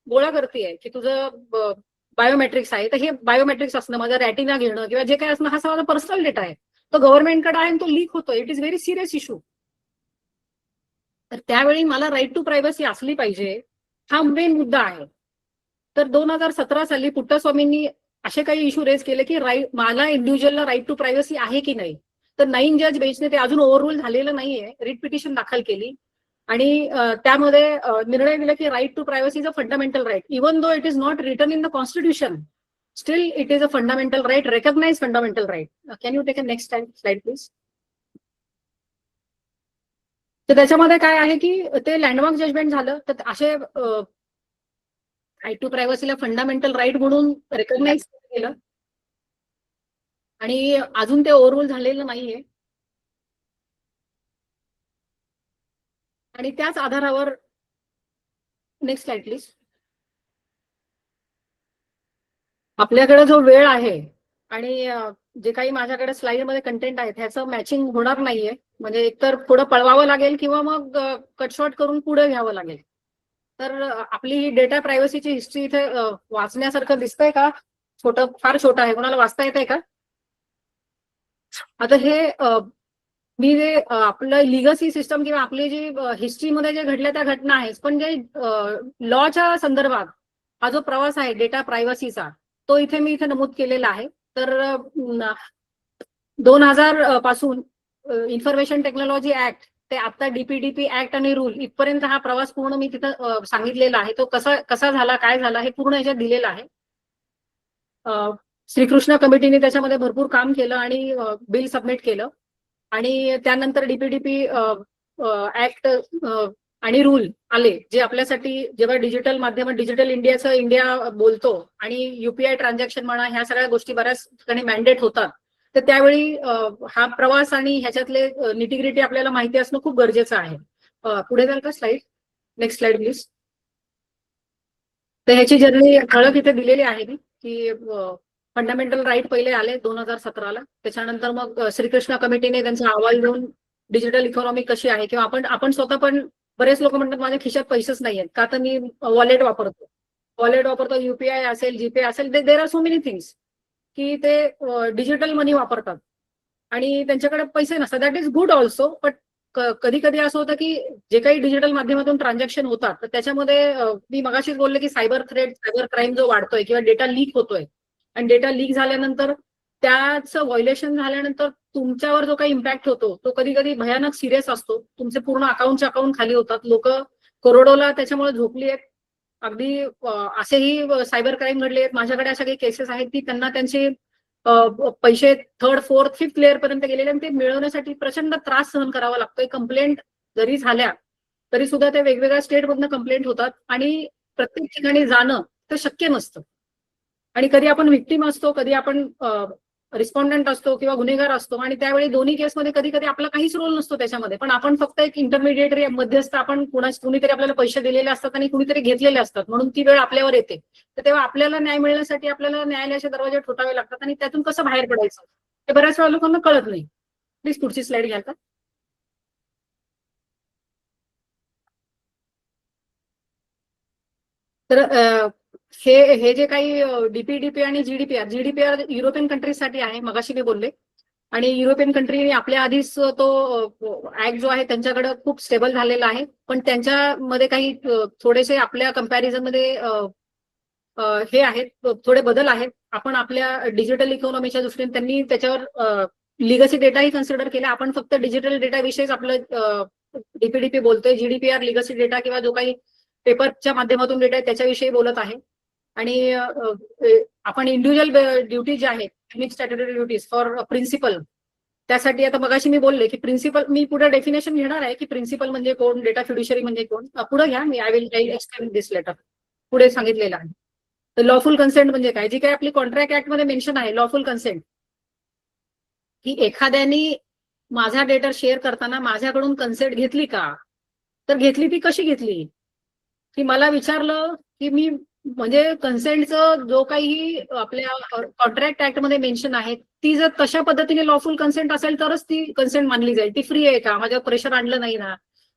Speaker 2: गोळा करते की तुझं बायोमेट्रिक्स आहे तर हे बायोमेट्रिक्स असणं, माझं रॅटिना घेणं किंवा जे काही असणं हा माझा पर्सनल डेटा आहे, तो गव्हर्नमेंटकडे आहे आणि तो लीक होतो. It is very serious issue. तर त्यावेळी मला राईट टू प्रायव्हसी असली पाहिजे हा मेन मुद्दा आहे. तर 2017 साली पुट्टस्वामींनी असे काही इश्यू रेज केले की मला इंडिव्हिज्युअलला राईट टू प्रायव्हसी आहे की नाही. तर 9 जज बेंचने ते अजून ओव्हररूल झालेलं नाहीये, रिट पिटिशन दाखल केली आणि त्यामध्ये निर्णय दिला की right to privacy is a fundamental right. Even though it is not written in the constitution, still it is a fundamental right, recognise fundamental right. Can you take a next slide please. तर त्याच्यामध्ये काय आहे की ते landmark judgement झालं तर असे right to प्रायव्हसीला fundamental right म्हणून रेकॉग्नाइज केलं आणि अजून ते ओव्हररूल झालेलं नाहीये. आणि त्याच आधारावर नेक्स्ट स्लाइड प्लीज. आपल्याकडे जो वेळ आहे आणि जे काही माझ्याकडे स्लाइडमध्ये कंटेंट आहे त्याचं मॅचिंग होणार नाहीये. म्हणजे एकतर थोडं पळवावं लागेल किंवा मग कटशॉट करून पुढे घ्यावं लागेल. तर आपली ही डेटा प्रायव्हसीची हिस्ट्री इथे वाचण्यासारखं दिसतंय का? फार छोटं आहे, कोणाला वाचता येतंय का? आता हे मी जे आपलं लिगसी सिस्टम किंवा आपली जी हिस्ट्रीमध्ये जे घडल्या त्या घटना आहेत, पण जे लॉच्या संदर्भात हा जो प्रवास आहे डेटा प्रायव्हसीचा तो इथे नमूद केलेला आहे. तर 2000 पासून इन्फॉर्मेशन टेक्नॉलॉजी ऍक्ट ते आता DPDP ऍक्ट आणि रूल इथपर्यंत हा प्रवास पूर्ण मी तिथं सांगितलेला आहे. तो कसा झाला, काय झाला हे पूर्ण याच्यात दिलेलं आहे. श्रीकृष्ण कमिटीने त्याच्यामध्ये भरपूर काम केलं आणि बिल सबमिट केलं आणि त्यानंतर DPDP ऍक्ट आणि रूल आले जे आपल्यासाठी जेव्हा डिजिटल माध्यमात डिजिटल इंडिया बोलतो आणि UPI ट्रान्झॅक्शन म्हणा ह्या सगळ्या गोष्टी बऱ्याच ठिकाणी मॅन्डेट होतात. तर त्यावेळी हा प्रवास आणि ह्याच्यातले निटिग्रिटी आपल्याला माहिती असणं खूप गरजेचं आहे. पुढे जाल का स्लाइड. Next slide please. तर ह्याची जर्नी ठळक इथे दिलेली आहे मी की फंडामेंटल राईट पहिले आले 2017ला. त्याच्यानंतर मग श्रीकृष्ण कमिटीने त्यांचा अहवाल देऊन डिजिटल इकॉनॉमी कशी आहे किंवा आपण स्वतः पण बरेच लोक म्हणतात माझ्या खिशात पैसेच नाही आहेत का तर मी वॉलेट वापरतो UPI असेल GPay असेल. There are so many things की ते डिजिटल मनी वापरतात आणि त्यांच्याकडे पैसे नसतात. That is good also. But कधी कधी असं होतं की जे काही डिजिटल माध्यमातून ट्रान्झॅक्शन होतात तर त्याच्यामध्ये मी मगाशीच बोलले की सायबर थ्रेट सायबर क्राईम जो वाढतोय किंवा डेटा लीक होतोय आणि डेटा लीक झाल्यानंतर त्याचं व्हायोलेशन झाल्यानंतर तुमच्यावर जो काही इम्पॅक्ट होतो तो कधी कधी भयानक सिरियस असतो. तुमचे पूर्ण अकाउंट खाली होतात. लोक करोडोला त्याच्यामुळे झोपली आहेत. अगदी असेही सायबर क्राईम घडले आहेत. माझ्याकडे अशा काही केसेस आहेत की त्यांना त्यांचे पैसे 3rd, 4th, 5th लेअर पर्यंत गेलेले आणि ते मिळवण्यासाठी प्रचंड त्रास सहन करावा लागतोय. कंप्लेंट जरी झाल्या तरी सुद्धा ते वेगवेगळ्या स्टेटमधनं कंप्लेंट होतात आणि प्रत्येक ठिकाणी जाणं तर शक्य नसतं. आणि कधी आपण व्हिक्टीम असतो, कधी आपण रिस्पॉन्डंट असतो किंवा गुन्हेगार असतो, आणि त्यावेळी दोन्ही केसमध्ये कधी कधी आपला काहीच रोल नसतो त्याच्यामध्ये, पण आपण फक्त एक इंटरमिडिएटरी मध्यस्थ, आपण कुणीतरी आपल्याला पैसे दिलेले असतात आणि कुणीतरी घेतलेले असतात, म्हणून ती वेळ आपल्यावर येते. तर तेव्हा आपल्याला न्याय मिळण्यासाठी आपल्याला न्यायालयाचे दरवाजे ठोठावे लागतात, आणि त्यातून कसं बाहेर पडायचं हे बऱ्याच वेळा लोकांना कळत नाही. प्लीज पुढची स्लाइड घ्याल का? तर हे जे काही डीपीडीपी आणि जीडीपीआर युरोपियन कंट्रीजसाठी आहे, मगाशी मी बोलले, आणि युरोपियन कंट्री आपल्या आधीच तो ऍक्ट जो आहे त्यांच्याकडे खूप स्टेबल झालेला आहे, पण त्यांच्यामध्ये काही थोडेसे आपल्या कंपॅरिझन मध्ये हे आहेत, थोडे बदल आहेत. आपण आपल्या डिजिटल इकॉनॉमीच्या दृष्टीने त्यांनी त्याच्यावर लिगसी डेटाही कन्सिडर केला. आपण फक्त डिजिटल डेटा विषयीच आपलं डीपीडीपी बोलतोय. जीडीपीआर लिगसी डेटा किंवा जो काही पेपरच्या माध्यमातून डेटा आहे त्याच्याविषयी बोलत आहे. आणि आपण इंडिव्हिज्युअल ड्युटी ज्या आहेत, unique statutory duties for principal, त्यासाठी आता मगाशी मी बोलले की प्रिन्सिपल, मी पुढे डेफिनेशन घेणार आहे की प्रिन्सिपल म्हणजे कोण, डेटा फिड्युशरी म्हणजे कोण. पुढे घ्या, मी I will explain this letter. पुढे सांगितलेलं आहे. तर लॉफुल कन्सेंट म्हणजे काय, जी काही आपली कॉन्ट्रॅक्ट ऍक्ट मध्ये मेन्शन आहे लॉफुल कन्सेंट, की एखाद्याने माझा डेटा शेअर करताना माझ्याकडून कन्सेंट घेतली का, तर घेतली ती कशी घेतली, की मला विचारलं की मी, म्हणजे कन्सेंटचं जो काही आपल्या कॉन्ट्रॅक्ट ऍक्ट मध्ये मेन्शन आहे, ती जर तशा पद्धतीने लॉफुल कन्सेंट असेल तरच ती कन्सेंट मानली जाईल. ती फ्री आहे का, माझ्यावर प्रेशर आणलं नाही ना,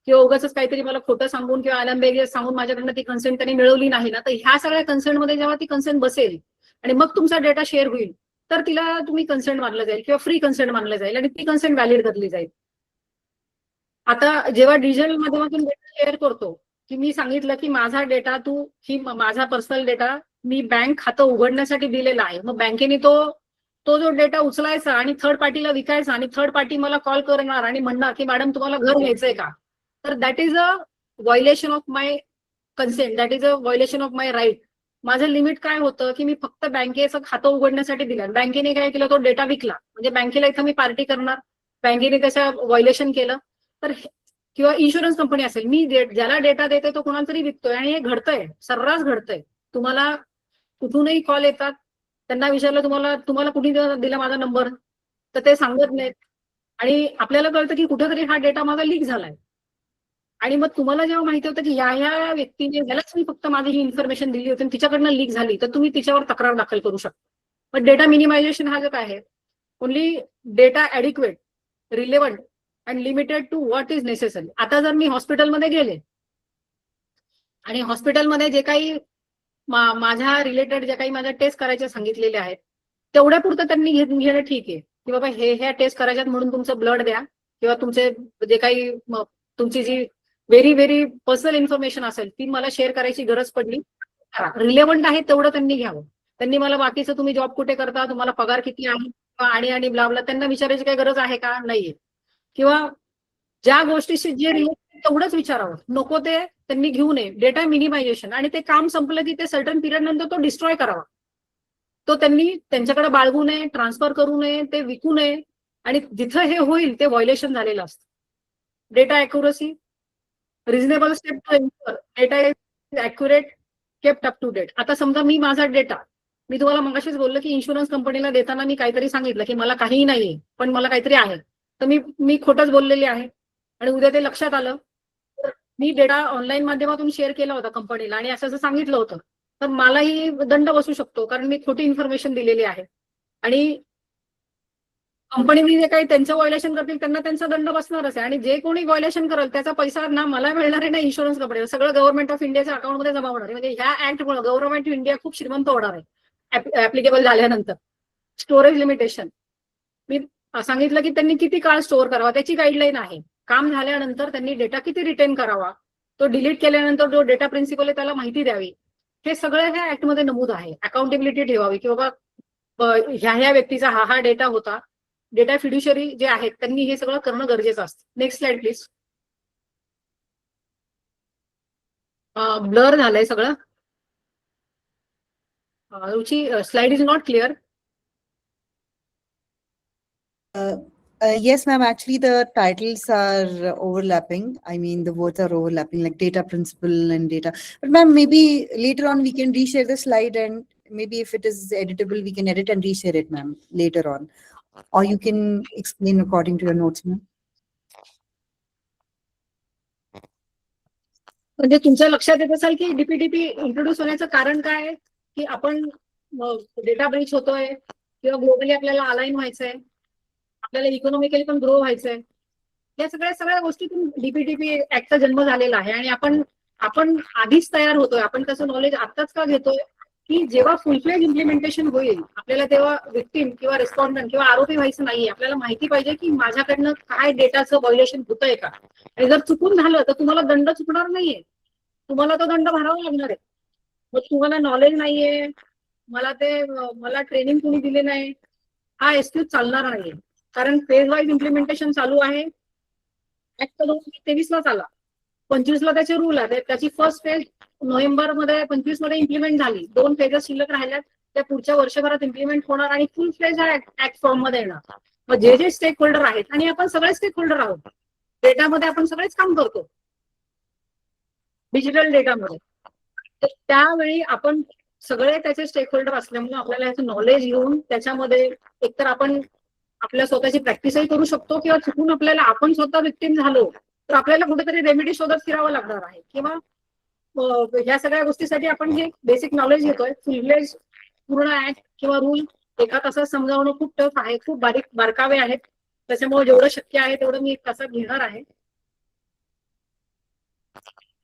Speaker 2: किंवा उगाच काहीतरी मला खोटं सांगून किंवा आलंबेगे सांगून माझ्याकडनं ती कन्सेंट त्यांनी मिळवली नाही ना, तर ह्या सगळ्या कन्सेंटमध्ये जेव्हा ती कन्सेंट बसेल आणि मग तुमचा डेटा शेअर होईल, तर तिला तुम्ही कन्सेंट मानलं जाईल किंवा फ्री कन्सेंट मानलं जाईल आणि ती कन्सेंट व्हॅलिड धरली जाईल. आता जेव्हा डिजिटल माध्यमातून डेटा शेअर करतो, की मी सांगितलं की माझा डेटा माझा पर्सनल डेटा मी बँक खातं उघडण्यासाठी दिलेला आहे, मग बँकेने तो जो डेटा उचलायचा आणि थर्ड पार्टीला विकायचा, आणि थर्ड पार्टी मला कॉल करणार आणि म्हणणार की मॅडम तुम्हाला घर घ्यायचंय का, तर that is a violation of my consent, that is a violation of my right. माझं लिमिट काय होतं की मी फक्त बँकेचं खातं उघडण्यासाठी दिलं, बँकेने काय केलं, तो डेटा विकला, म्हणजे बँकेला इथं मी पार्टी करणार, बँकेने त्याचं व्हायोलेशन केलं. तर किंवा इन्शुरन्स कंपनी असेल, मी ज्याला डेटा देते तो कुणाला तरी विकतोय, आणि हे घडतंय, सर्रास घडतंय. तुम्हाला कुठूनही कॉल येतात, त्यांना विचारलं तुम्हाला कुठे दिला माझा नंबर, तर ते सांगत नाहीत, आणि आपल्याला कळतं की कुठेतरी हा डेटा माझा लीक झालाय. आणि मग तुम्हाला जेव्हा माहिती होतं की ह्या व्यक्तीने, ज्यालाच मी फक्त माझी ही इन्फॉर्मेशन दिली होती, तिच्याकडनं लीक झाली, तर तुम्ही तिच्यावर तक्रार दाखल करू शकता. पण डेटा मिनिमायझेशन हा जो काय आहे, only data adequate, relevant and limited to what is necessary. आता जर मी हॉस्पिटलमध्ये गेले आणि हॉस्पिटलमध्ये जे काही माझ्या रिलेटेड जे काही माझ्या टेस्ट करायचे सांगितलेले आहेत, तेवढ्या पुरतं त्यांनी घेणं ठीक आहे, की बाबा ह्या टेस्ट करायच्यात म्हणून तुमचं ब्लड द्या, किंवा तुमचे जे काही तुमची जी व्हेरी व्हेरी पर्सनल इन्फॉर्मेशन असेल ती मला शेअर करायची गरज पडली, रिलेव्हंट आहे तेवढं त्यांनी घ्यावं. त्यांनी मला बाकीचं तुम्ही जॉब कुठे करता, तुम्हाला पगार किती आहे आणि ब्लाबला त्यांना विचारायची काही गरज आहे का, नाहीये. किंवा ज्या गोष्टीशी जे रिलेटेड तेवढंच विचारावं, नको ते त्यांनी घेऊ नये. डेटा मिनिमायझेशन, आणि ते काम संपलं की ते सर्टन पिरियड नंतर तो डिस्ट्रॉय करावा. तो त्यांनी त्यांच्याकडे बाळगू नये, ट्रान्सफर करू नये, ते विकू नये, आणि जिथं हे होईल ते व्हायोलेशन झालेलं असतं. Data accuracy, reasonable step to ensure data is accurate, kept up to date. आता समजा माझा डेटा, मी तुम्हाला मगाशीच बोललो की इन्शुरन्स कंपनीला देताना मी काहीतरी सांगितलं की मला काहीही नाहीये पण मला काहीतरी आहे, तर मी खोटंच बोललेली आहे, आणि उद्या ते लक्षात आलं, मी डेटा ऑनलाईन माध्यमातून शेअर केला होता कंपनीला आणि असं सांगितलं होतं, तर मलाही दंड बसू शकतो, कारण मी खोटी इन्फॉर्मेशन दिलेली आहे. आणि कंपनीने जे काही त्यांचं व्हायोलेशन करतील त्यांना त्यांचा दंड बसणारच आहे, आणि जे कोणी व्हायोलेशन करेल त्याचा पैसा ना मला मिळणार आहे ना इन्शुरन्स कंपनीला, सगळं गव्हर्नमेंट ऑफ इंडियाच्या अकाउंटमध्ये जमा होणार आहे. म्हणजे ह्या ऍक्टमुळे गव्हर्नमेंट ऑफ इंडिया खूप श्रीमंत होणार आहे ऍप्लिकेबल झाल्यानंतर. स्टोरेज लिमिटेशन, मी सांगितलं की त्यांनी किती काळ स्टोअर करावा त्याची गाईडलाईन आहे. काम झाल्यानंतर त्यांनी डेटा किती रिटेन करावा, तो डिलीट केल्यानंतर जो डेटा प्रिन्सिपल आहे त्याला माहिती द्यावी, हे सगळं ह्या ऍक्टमध्ये नमूद आहे. अकाउंटेबिलिटी ठेवावी की बाबा ह्या व्यक्तीचा हा डेटा होता. डेटा फिड्युशरी जे आहेत त्यांनी हे सगळं करणं गरजेचं असतं. Next slide please. ब्लर झालंय सगळं. Ruchi, slide is not clear.
Speaker 1: Yes, ma'am. Actually, the titles are overlapping. I mean, the words are overlapping, like data principal and data. But ma'am, maybe later on we can reshare the slide, and maybe if it is editable, we can edit and reshare it, ma'am, later on. Or you can explain according to your notes, ma'am.
Speaker 2: म्हणजे तुमच्या लक्षात येत असेल की DPDP introduce होण्याचं कारण काय आहे की आपण डेटा ब्रीच होतोय किंवा ग्लोबली आपल्याला अलाइन व्हायचंय, आपल्याला इकॉनॉमिकली पण ग्रो व्हायचंय. या सगळ्या गोष्टीतून डीपीडीपी ऍक्टचा जन्म झालेला आहे. आणि आपण आधीच तयार होतोय. आपण त्याचं नॉलेज आत्ताच का घेतोय की जेव्हा फुल फ्लेज इम्प्लिमेंटेशन होईल आपल्याला तेव्हा विक्टिम किंवा रिस्पॉन्डंट किंवा आरोपी व्हायचं नाहीये. आपल्याला माहिती पाहिजे की माझ्याकडनं काय डेटाचं व्हायोलेशन होतंय का. आणि जर चुकून झालं तर तुम्हाला दंड चुकणार नाहीये, तुम्हाला तो दंड भरावा लागणार आहे. मग तुम्हाला नॉलेज नाहीये, मला ट्रेनिंग कोणी दिले नाही, हा एक्सक्यूज चालणार नाहीये. कारण फेज वाईज इम्प्लिमेंटेशन चालू आहे. ऍक्ट 2023 ला चाला, 25 ला त्याचे रूल आहेत. त्याची फर्स्ट फेज नोव्हेंबर मध्ये 25 मध्ये इम्प्लिमेंट झाली. 2 फेजेस शिल्लक राहिल्यात, त्या पुढच्या वर्षभरात इम्प्लिमेंट होणार आणि फुल फेज हा ऍक्ट फॉर्म मध्ये येणार. मग जे स्टेक होल्डर आहेत, आणि आपण सगळे स्टेक होल्डर आहोत डेटामध्ये, आपण सगळेच काम करतो डिजिटल डेटामध्ये, तर त्यावेळी आपण सगळे त्याचे स्टेक होल्डर असल्यामुळे आपल्याला ह्याचं नॉलेज घेऊन त्याच्यामध्ये एकतर आपण आपल्या स्वतःची प्रॅक्टिसही करू शकतो किंवा चुकून आपल्याला आपण स्वतः विक्टिम झालो तर आपल्याला कुठेतरी रेमेडी शोधत फिरावं लागणार आहे. किंवा ह्या सगळ्या गोष्टीसाठी आपण हे बेसिक नॉलेज घेतोय. फुल पूर्ण ऍक्ट किंवा रूल एका तासात समजावणं खूप टफ आहे, खूप बारकावे आहेत. त्याच्यामुळे जेवढं शक्य आहे तेवढं मी 1 तासात घेणार आहे.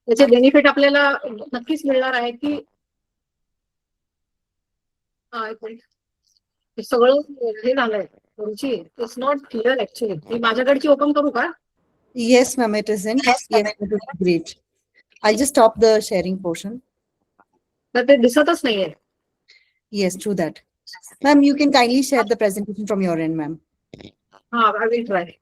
Speaker 2: त्याचे बेनिफिट आपल्याला नक्कीच मिळणार आहे की सगळं हे झालंय तुमची. It's not clear actually. मी माझ्याकडची ओपन करू का?
Speaker 1: Yes, ma'am, it isn't. Yes, it would be great. I'll just stop the sharing portion.
Speaker 2: तर ते दिसतच नाहीये.
Speaker 1: Yes, true that. Ma'am, you can kindly share the presentation from your end, ma'am.
Speaker 2: हा, I will try.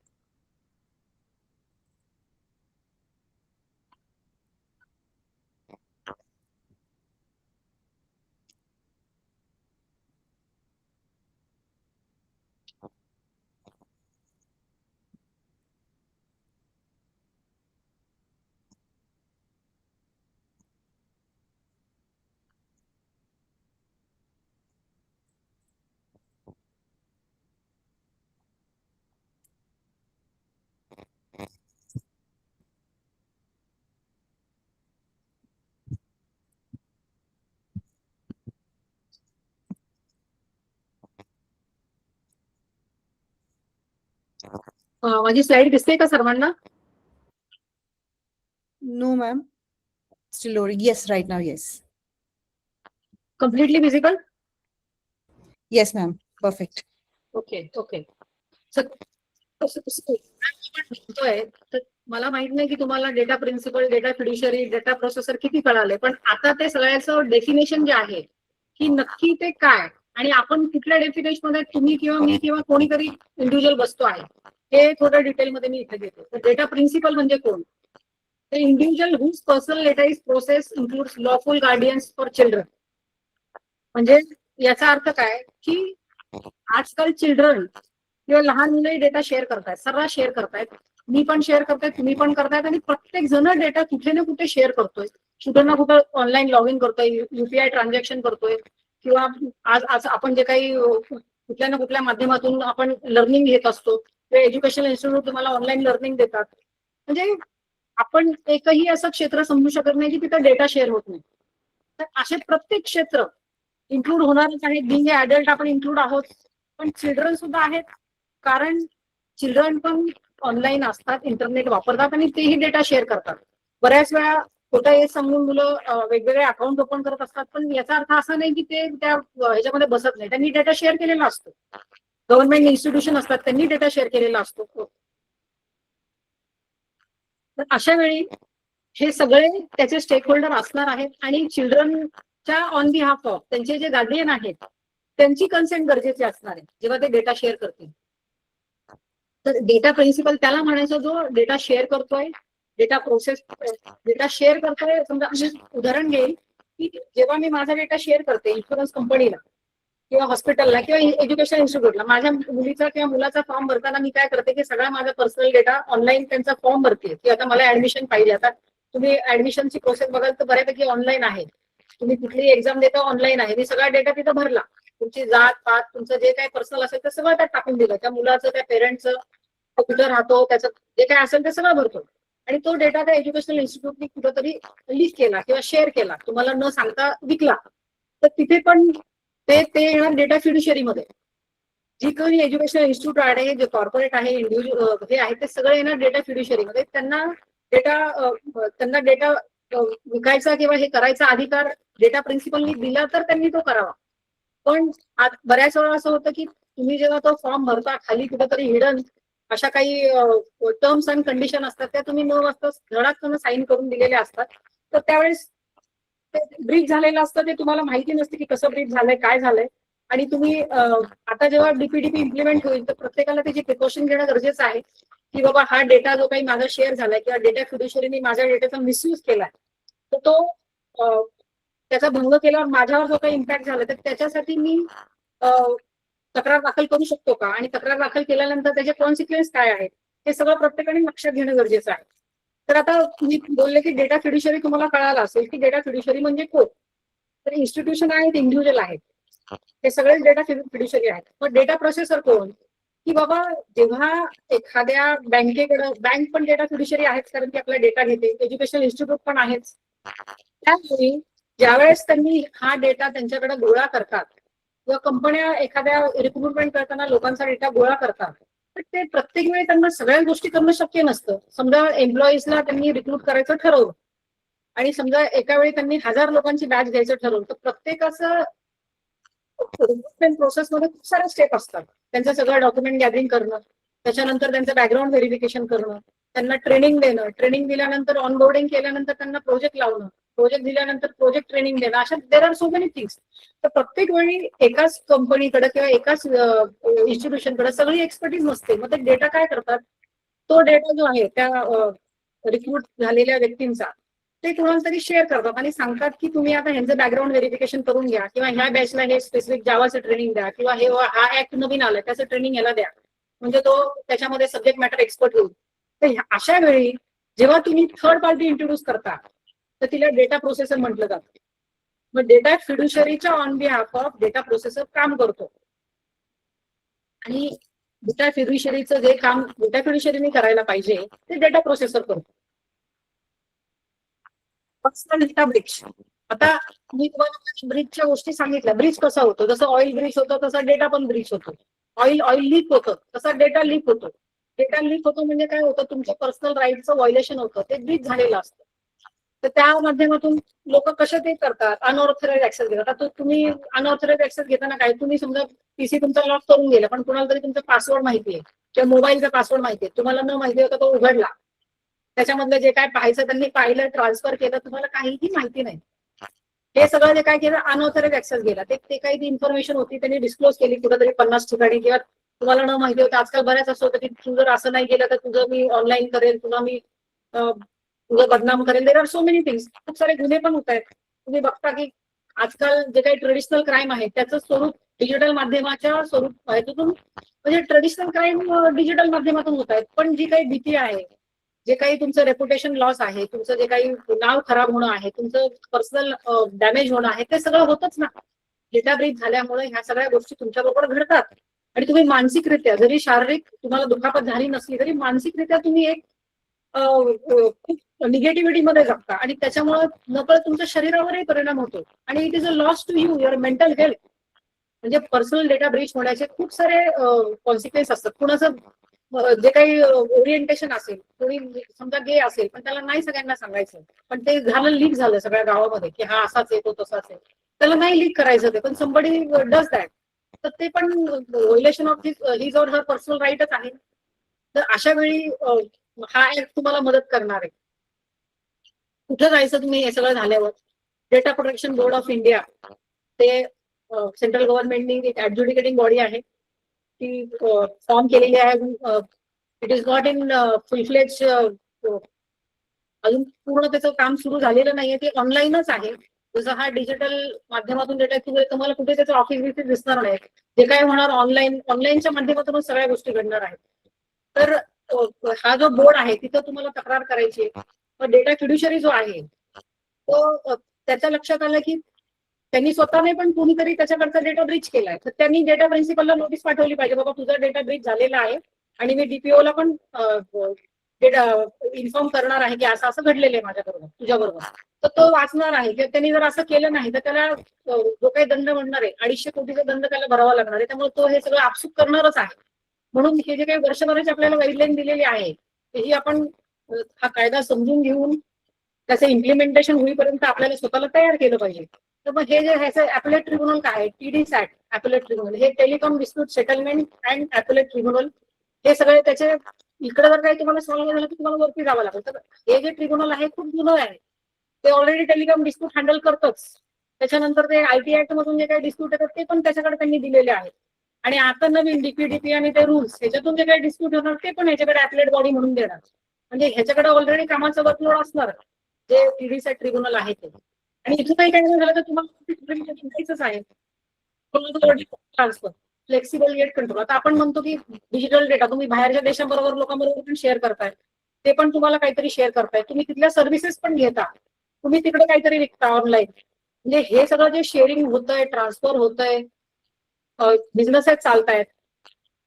Speaker 2: माझी slide दिसते का सर्वांना?
Speaker 1: No, ma'am. Still loading. Yes, right now, yes.
Speaker 2: Completely visible?
Speaker 1: Yes, ma'am. Perfect.
Speaker 2: Okay okay. तर मला माहित नाही की तुम्हाला data principal, data fiduciary, data processor किती कळाले, पण आता ते सगळ्याचं डेफिनेशन जे आहे की नक्की ते काय आणि आपण कुठल्या डेफिनेशन मध्ये तुम्ही किंवा मी किंवा कोणीतरी इंडिव्हिज्युअल बसतो आहे हे थोडं डिटेलमध्ये मी इथे घेतो. तर डेटा प्रिन्सिपल म्हणजे कोण? The individual whose personal data is processed includes lawful guardians for children. म्हणजे याचा अर्थ काय की आजकाल चिल्ड्रन किंवा लहान मुलंही डेटा शेअर करतायत, सर्रास शेअर करतायत. मी पण शेअर करतायत, तुम्ही पण करतायत, आणि प्रत्येक जण डेटा कुठे ना कुठे शेअर करतोय. कुठं ना कुठं ऑनलाईन लॉग इन करतोय, युपीआय ट्रान्झॅक्शन करतोय, किंवा आज आपण जे काही कुठल्या ना कुठल्या माध्यमातून आपण लर्निंग घेत असतो, ते एज्युकेशनल इन्स्टिट्यूट तुम्हाला ऑनलाईन लर्निंग देतात. म्हणजे आपण एकही असं क्षेत्र समजू शकत नाही की तिथं डेटा शेअर होत नाही. तर असे प्रत्येक क्षेत्र इन्क्लूड होणारच आहेत. बिंग ए ऍडल्ट आपण इन्क्लूड आहोत, पण चिल्ड्रन सुद्धा आहेत, कारण चिल्ड्रन पण ऑनलाईन असतात, इंटरनेट वापरतात आणि तेही डेटा शेअर करतात. बऱ्याच वेळा खोटं हे सांगून मुलं वेगवेगळे अकाउंट ओपन करत असतात, पण याचा अर्थ असा नाही की ते त्या ह्याच्यामध्ये बसत नाही. त्यांनी डेटा शेअर केलेला असतो. गव्हर्नमेंट इन्स्टिट्यूशन असतात, त्यांनी डेटा शेअर केलेला असतो. तर अशा वेळी हे सगळे त्याचे स्टेक होल्डर असणार आहेत आणि चिल्ड्रनच्या ऑन बिहाफ ऑफ त्यांचे जे गार्डियन आहेत त्यांची कन्सेंट गरजेची असणार आहे जेव्हा ते डेटा शेअर करतील. तर डेटा प्रिन्सिपल त्याला म्हणायचं जो डेटा शेअर करतोय, डेटा प्रोसेस डेटा शेअर करतोय. समजा मी उदाहरण घेईल की जेव्हा मी माझा डेटा शेअर करते इन्शुरन्स कंपनीला, किंवा हॉस्पिटलला किंवा एज्युकेशन इन्स्टिट्यूटला माझ्या मुलीचा किंवा मुलाचा फॉर्म भरताना मी काय करते की सगळा माझा पर्सनल डेटा ऑनलाईन त्यांचा फॉर्म भरते की आता मला ऍडमिशन पाहिजे. आता तुम्ही ऍडमिशनची प्रोसेस बघाल तर बऱ्यापैकी ऑनलाईन आहे. तुम्ही कुठलीही एक्झाम देता ऑनलाईन आहे. मी सगळा डेटा तिथं भरला. तुमची जात पात तुमचं जे काही पर्सनल असेल ते सगळं त्यात टाकून दिलं. त्या मुलाचं त्या पेरेंटचं कुठं राहतो त्याचं जे काय असेल ते सगळं भरतो. आणि तो डेटा त्या एज्युकेशनल इन्स्टिट्यूटने कुठंतरी लीक केला किंवा शेअर केला तुम्हाला न सांगता विकला तर तिथे पण ते येणार डेटा फिड्युशरी मध्ये. जी काही एज्युकेशनल इन्स्टिट्यूट आहे जे कॉर्पोरेट आहे इंडिव्हिज्युअल हे आहे ते सगळे येणार डेटा फिड्युशरी मध्ये. त्यांना डेटा विकायचा किंवा हे करायचा अधिकार डेटा प्रिन्सिपलनी दिला तर त्यांनी तो करावा. पण बऱ्याच वेळा असं होतं की तुम्ही जेव्हा तो फॉर्म भरता खाली कुठेतरी हिडन अशा काही टर्म्स अँड कंडिशन असतात त्या तुम्ही न वाचता धडाकन साईन करून दिलेल्या असतात. तर त्यावेळेस ते ब्रीच झालेलं असतं ते तुम्हाला माहिती नसते की कसं ब्रीच झालंय काय झालंय. आणि तुम्ही आता जेव्हा डीपीडीपी इम्प्लिमेंट होईल तर प्रत्येकाला त्याची प्रिकॉशन घेणं गरजेचं आहे की बाबा हा डेटा जो काही माझा शेअर झालाय किंवा डेटा फिड्युशरीने माझ्या डेटाचा मिसयूज केलाय तर तो त्याचा भंग केल्यावर माझ्यावर जो काही इम्पॅक्ट झाला तर त्याच्यासाठी मी तक्रार दाखल करू शकतो का आणि तक्रार दाखल केल्यानंतर त्याचे कॉन्सिक्वेन्स काय आहेत हे सगळं प्रत्येकाने लक्षात घेणं गरजेचं आहे. तर आता मी बोलले की डेटा फिड्युशरी तुम्हाला कळाला असेल की डेटा फिड्युशरी म्हणजे कोण. तर इन्स्टिट्यूशन आहेत इंडिव्हिज्युअल आहेत हे सगळेच डेटा फिड्युशरी आहेत. पण डेटा प्रोसेसर कोण की बाबा जेव्हा एखाद्या बँकेकडे बँक पण डेटा फिड्युशरी आहेच कारण की आपला डेटा घेते. एज्युकेशनल इन्स्टिट्यूट पण आहेच. त्यामुळे ज्यावेळेस त्यांनी हा डेटा त्यांच्याकडे गोळा करतात किंवा कंपन्या एखाद्या रिक्रुटमेंट करताना लोकांचा डेटा गोळा करतात तर ते प्रत्येक वेळी त्यांना सगळ्या गोष्टी करणं शक्य नसतं. समजा एम्प्लॉईजला त्यांनी रिक्रूट करायचं ठरवलं आणि समजा एका वेळी त्यांनी 1000 लोकांची बॅच घ्यायचं ठरवलं तर प्रत्येकाचं रिक्रुटमेंट प्रोसेसमध्ये खूप सारे स्टेप असतात. त्यांचं सगळं डॉक्युमेंट गॅदरिंग करणं त्याच्यानंतर त्यांचं बॅकग्राऊंड व्हेरिफिकेशन करणं त्यांना ट्रेनिंग देणं ट्रेनिंग दिल्यानंतर ऑनबोर्डिंग केल्यानंतर त्यांना प्रोजेक्ट लावणं प्रोजेक्ट दिल्यानंतर प्रोजेक्ट ट्रेनिंग देणं अशा there are so many things. तर प्रत्येक वेळी एकाच कंपनीकडे किंवा एकाच इन्स्टिट्यूशनकडे सगळी एक्सपर्टीज नसते. मग ते डेटा काय करतात तो डेटा जो आहे त्या रिक्रूट झालेल्या व्यक्तींचा ते कोणाला तरी शेअर करतात आणि सांगतात की तुम्ही आता ह्यांचं बॅकग्राऊंड व्हेरिफिकेशन करून घ्या किंवा ह्या बॅचला हे स्पेसिफिक जावाचं ट्रेनिंग द्या किंवा हे हा ऍक्ट नवीन आलाय त्याचं ट्रेनिंग याला द्या म्हणजे तो त्याच्यामध्ये सब्जेक्ट मॅटर एक्सपर्ट होईल. तर अशा वेळी जेव्हा तुम्ही थर्ड पार्टी इंट्रोड्यूस करता तर तिला डेटा प्रोसेसर म्हटलं जातं. मग डेटा फिड्युशरीच्या on behalf of data processor काम करतो आणि डेटा फिड्युशरीचं जे काम डेटा फिड्युशरीने करायला पाहिजे ते डेटा प्रोसेसर करतो. Personal data Breach. आता मी तुम्हाला ब्रीचच्या गोष्टी सांगितल्या. ब्रीच कसा होतो जसं ऑइल ब्रीच होतं तसा डेटा पण ब्रीच होतो. ऑइल लीक होतं तसा डेटा लीक होतो. डेटा लीक होतो म्हणजे काय होतं तुमच्या पर्सनल राईटचं व्हायोलेशन होतं ते ब्रीच झालेलं असतं. तर त्या माध्यमातून लोक कसे ते करतात अनऑथराइज ऍक्सेस घेतात. आता तुम्ही अनऑथराइज ऍक्सेस घेताना काय तुम्ही समजा पीसी तुमचा लॉक करून गेला पण कुणाला तरी तुमचा पासवर्ड माहिती आहे किंवा मोबाईलचा पासवर्ड माहिती आहे तुम्हाला न माहिती होता तो उघडला त्याच्यामधलं जे काय पाहायचं त्यांनी पाहिलं ट्रान्सफर केलं तुम्हाला काहीही माहिती नाही. हे सगळं जे काय केलं अनऑथराइज ऍक्सेस गेला ते काही ती इन्फॉर्मेशन होती त्यांनी डिस्क्लोज केली कुठेतरी 50 ठिकाणी किंवा तुम्हाला न माहिती होतं. आजकाल बऱ्याच असं होतं की तू जर असं नाही केलं तर तुझं मी ऑनलाईन करेल तुला मी तुझं बदनाम करेल. There are so many things. खूप सारे गुन्हे पण होत आहेत. तुम्ही बघता की आजकाल जे काही ट्रेडिशनल क्राईम आहे त्याचं स्वरूप डिजिटल माध्यमाच्या स्वरूप ह्यातून म्हणजे ट्रेडिशनल क्राईम डिजिटल माध्यमातून होत आहेत. पण जी काही भीती आहे जे काही तुमचं रेप्युटेशन लॉस आहे तुमचं जे काही नाव खराब होणं आहे तुमचं पर्सनल डॅमेज होणं आहे ते सगळं होतच ना. डेटा ब्रीच झाल्यामुळे ह्या सगळ्या गोष्टी तुमच्याबरोबर घडतात आणि तुम्ही मानसिकरित्या जरी शारीरिक तुम्हाला दुखापत झाली नसली तरी मानसिकरित्या तुम्ही एक खूप निगेटिव्हिटी मध्ये जगता आणि त्याच्यामुळे नकळत तुमच्या शरीरावरही परिणाम होतो आणि it is a loss to you your mental health. म्हणजे पर्सनल डेटा ब्रीच होण्याचे खूप सारे कॉन्सिक्वेन्स असतात. कुणाचं जे काही ओरिएंटेशन असेल कोणी समजा गे असेल पण त्याला नाही सगळ्यांना सांगायचं पण ते झालं लीक झालं सगळ्या गावामध्ये की हा असाच आहे तो तसाच आहे त्याला नाही लीक करायचं ते पण somebody does that तर ते पण violation of his or her personal राईटच आहे. तर अशा वेळी हा ऍक्ट तुम्हाला मदत करणार आहे. कुठं जायचं तुम्ही हे सगळं झाल्यावर data protection board of India ते सेंट्रल गव्हर्नमेंटनी एक ऍडज्युडिकेटिंग बॉडी आहे ती फॉर्म केलेली आहे. It is not in full फ्लेज अजून पूर्ण त्याचं काम सुरू झालेलं नाहीये ते ऑनलाईनच आहे जसं हा डिजिटल माध्यमातून डेटा तुम्हाला कुठे त्याचं ऑफिस बिफिस दिसणार नाही. जे काय होणार ऑनलाईनच्या माध्यमातून सगळ्या गोष्टी घडणार आहेत. तर हा जो बोर्ड आहे तिथं तुम्हाला तक्रार करायची आहे. डेटा फिड्युशरी जो आहे तो त्याच्या लक्षात आलं की त्यांनी स्वतःने पण कोणीतरी त्याच्याकडचा डेटा ब्रीच केलाय, तर त्यांनी डेटा प्रिन्सिपलला नोटीस पाठवली पाहिजे, बाबा तुझा डेटा ब्रीच झालेला आहे आणि मी डीपीओला पण इन्फॉर्म करणार आहे की असं असं घडलेलं आहे माझ्याबरोबर तुझ्याबरोबर. तर तो वाचणार आहे की त्यांनी जर असं केलं नाही तर त्याला जो काही दंड म्हणणार आहे 250 कोटीचा दंड त्याला भरावा लागणार आहे. त्यामुळे तो हे सगळं आपसूक करणारच आहे. म्हणून हे जे काही वर्षभराची आपल्याला गाईडलाईन दिलेली आहे ही आपण हा कायदा समजून घेऊन त्याचं इम्प्लिमेंटेशन होईपर्यंत आपल्याला स्वतःला तयार केलं पाहिजे. तर मग हे जे ह्याचं ॲपेलेट ट्रिब्युनल काय आहे, TDSAT ॲपेलेट ट्रिब्युनल, हे telecom dispute settlement and appellate tribunal, हे सगळे त्याचे इकडे जर काही तुम्हाला सॉल्व्ह झालं तर तुम्हाला वरती जावं लागेल. तर हे जे ट्रिब्युनल आहे खूप जुनं आहे, ते ऑलरेडी टेलिकॉम डिस्प्यूट हँडल करतच. त्याच्यानंतर ते IT ऍक्ट मधून जे काही डिस्प्यूट येतात ते पण त्याच्याकडे त्यांनी दिलेले आहेत. आणि आता नवीन DPDP आणि ते रूल्स ह्याच्यातून जे काही डिस्प्यूट होणार ते पण ह्याच्याकडे ॲपेलेट बॉडी म्हणून देणार. म्हणजे ह्याच्याकडे ऑलरेडी कामाचं वर्कलोड असणार जे TDSAT ट्रिब्युनल आहे ते. आणि इथं काही काय झालं तर तुम्हाला आहे ट्रान्सफर, फ्लेक्सिबल गेट कंट्रोल. आता आपण म्हणतो की डिजिटल डेटा तुम्ही बाहेरच्या देशाबरोबर लोकांबरोबर पण शेअर करताय, ते पण तुम्हाला काहीतरी शेअर करताय, तुम्ही तिथल्या सर्व्हिसेस पण घेता, तुम्ही तिकडे काहीतरी विकता ऑनलाईन. म्हणजे हे सगळं जे शेअरिंग होतंय, ट्रान्सफर होतंय, बिझनेसेस चालतायत.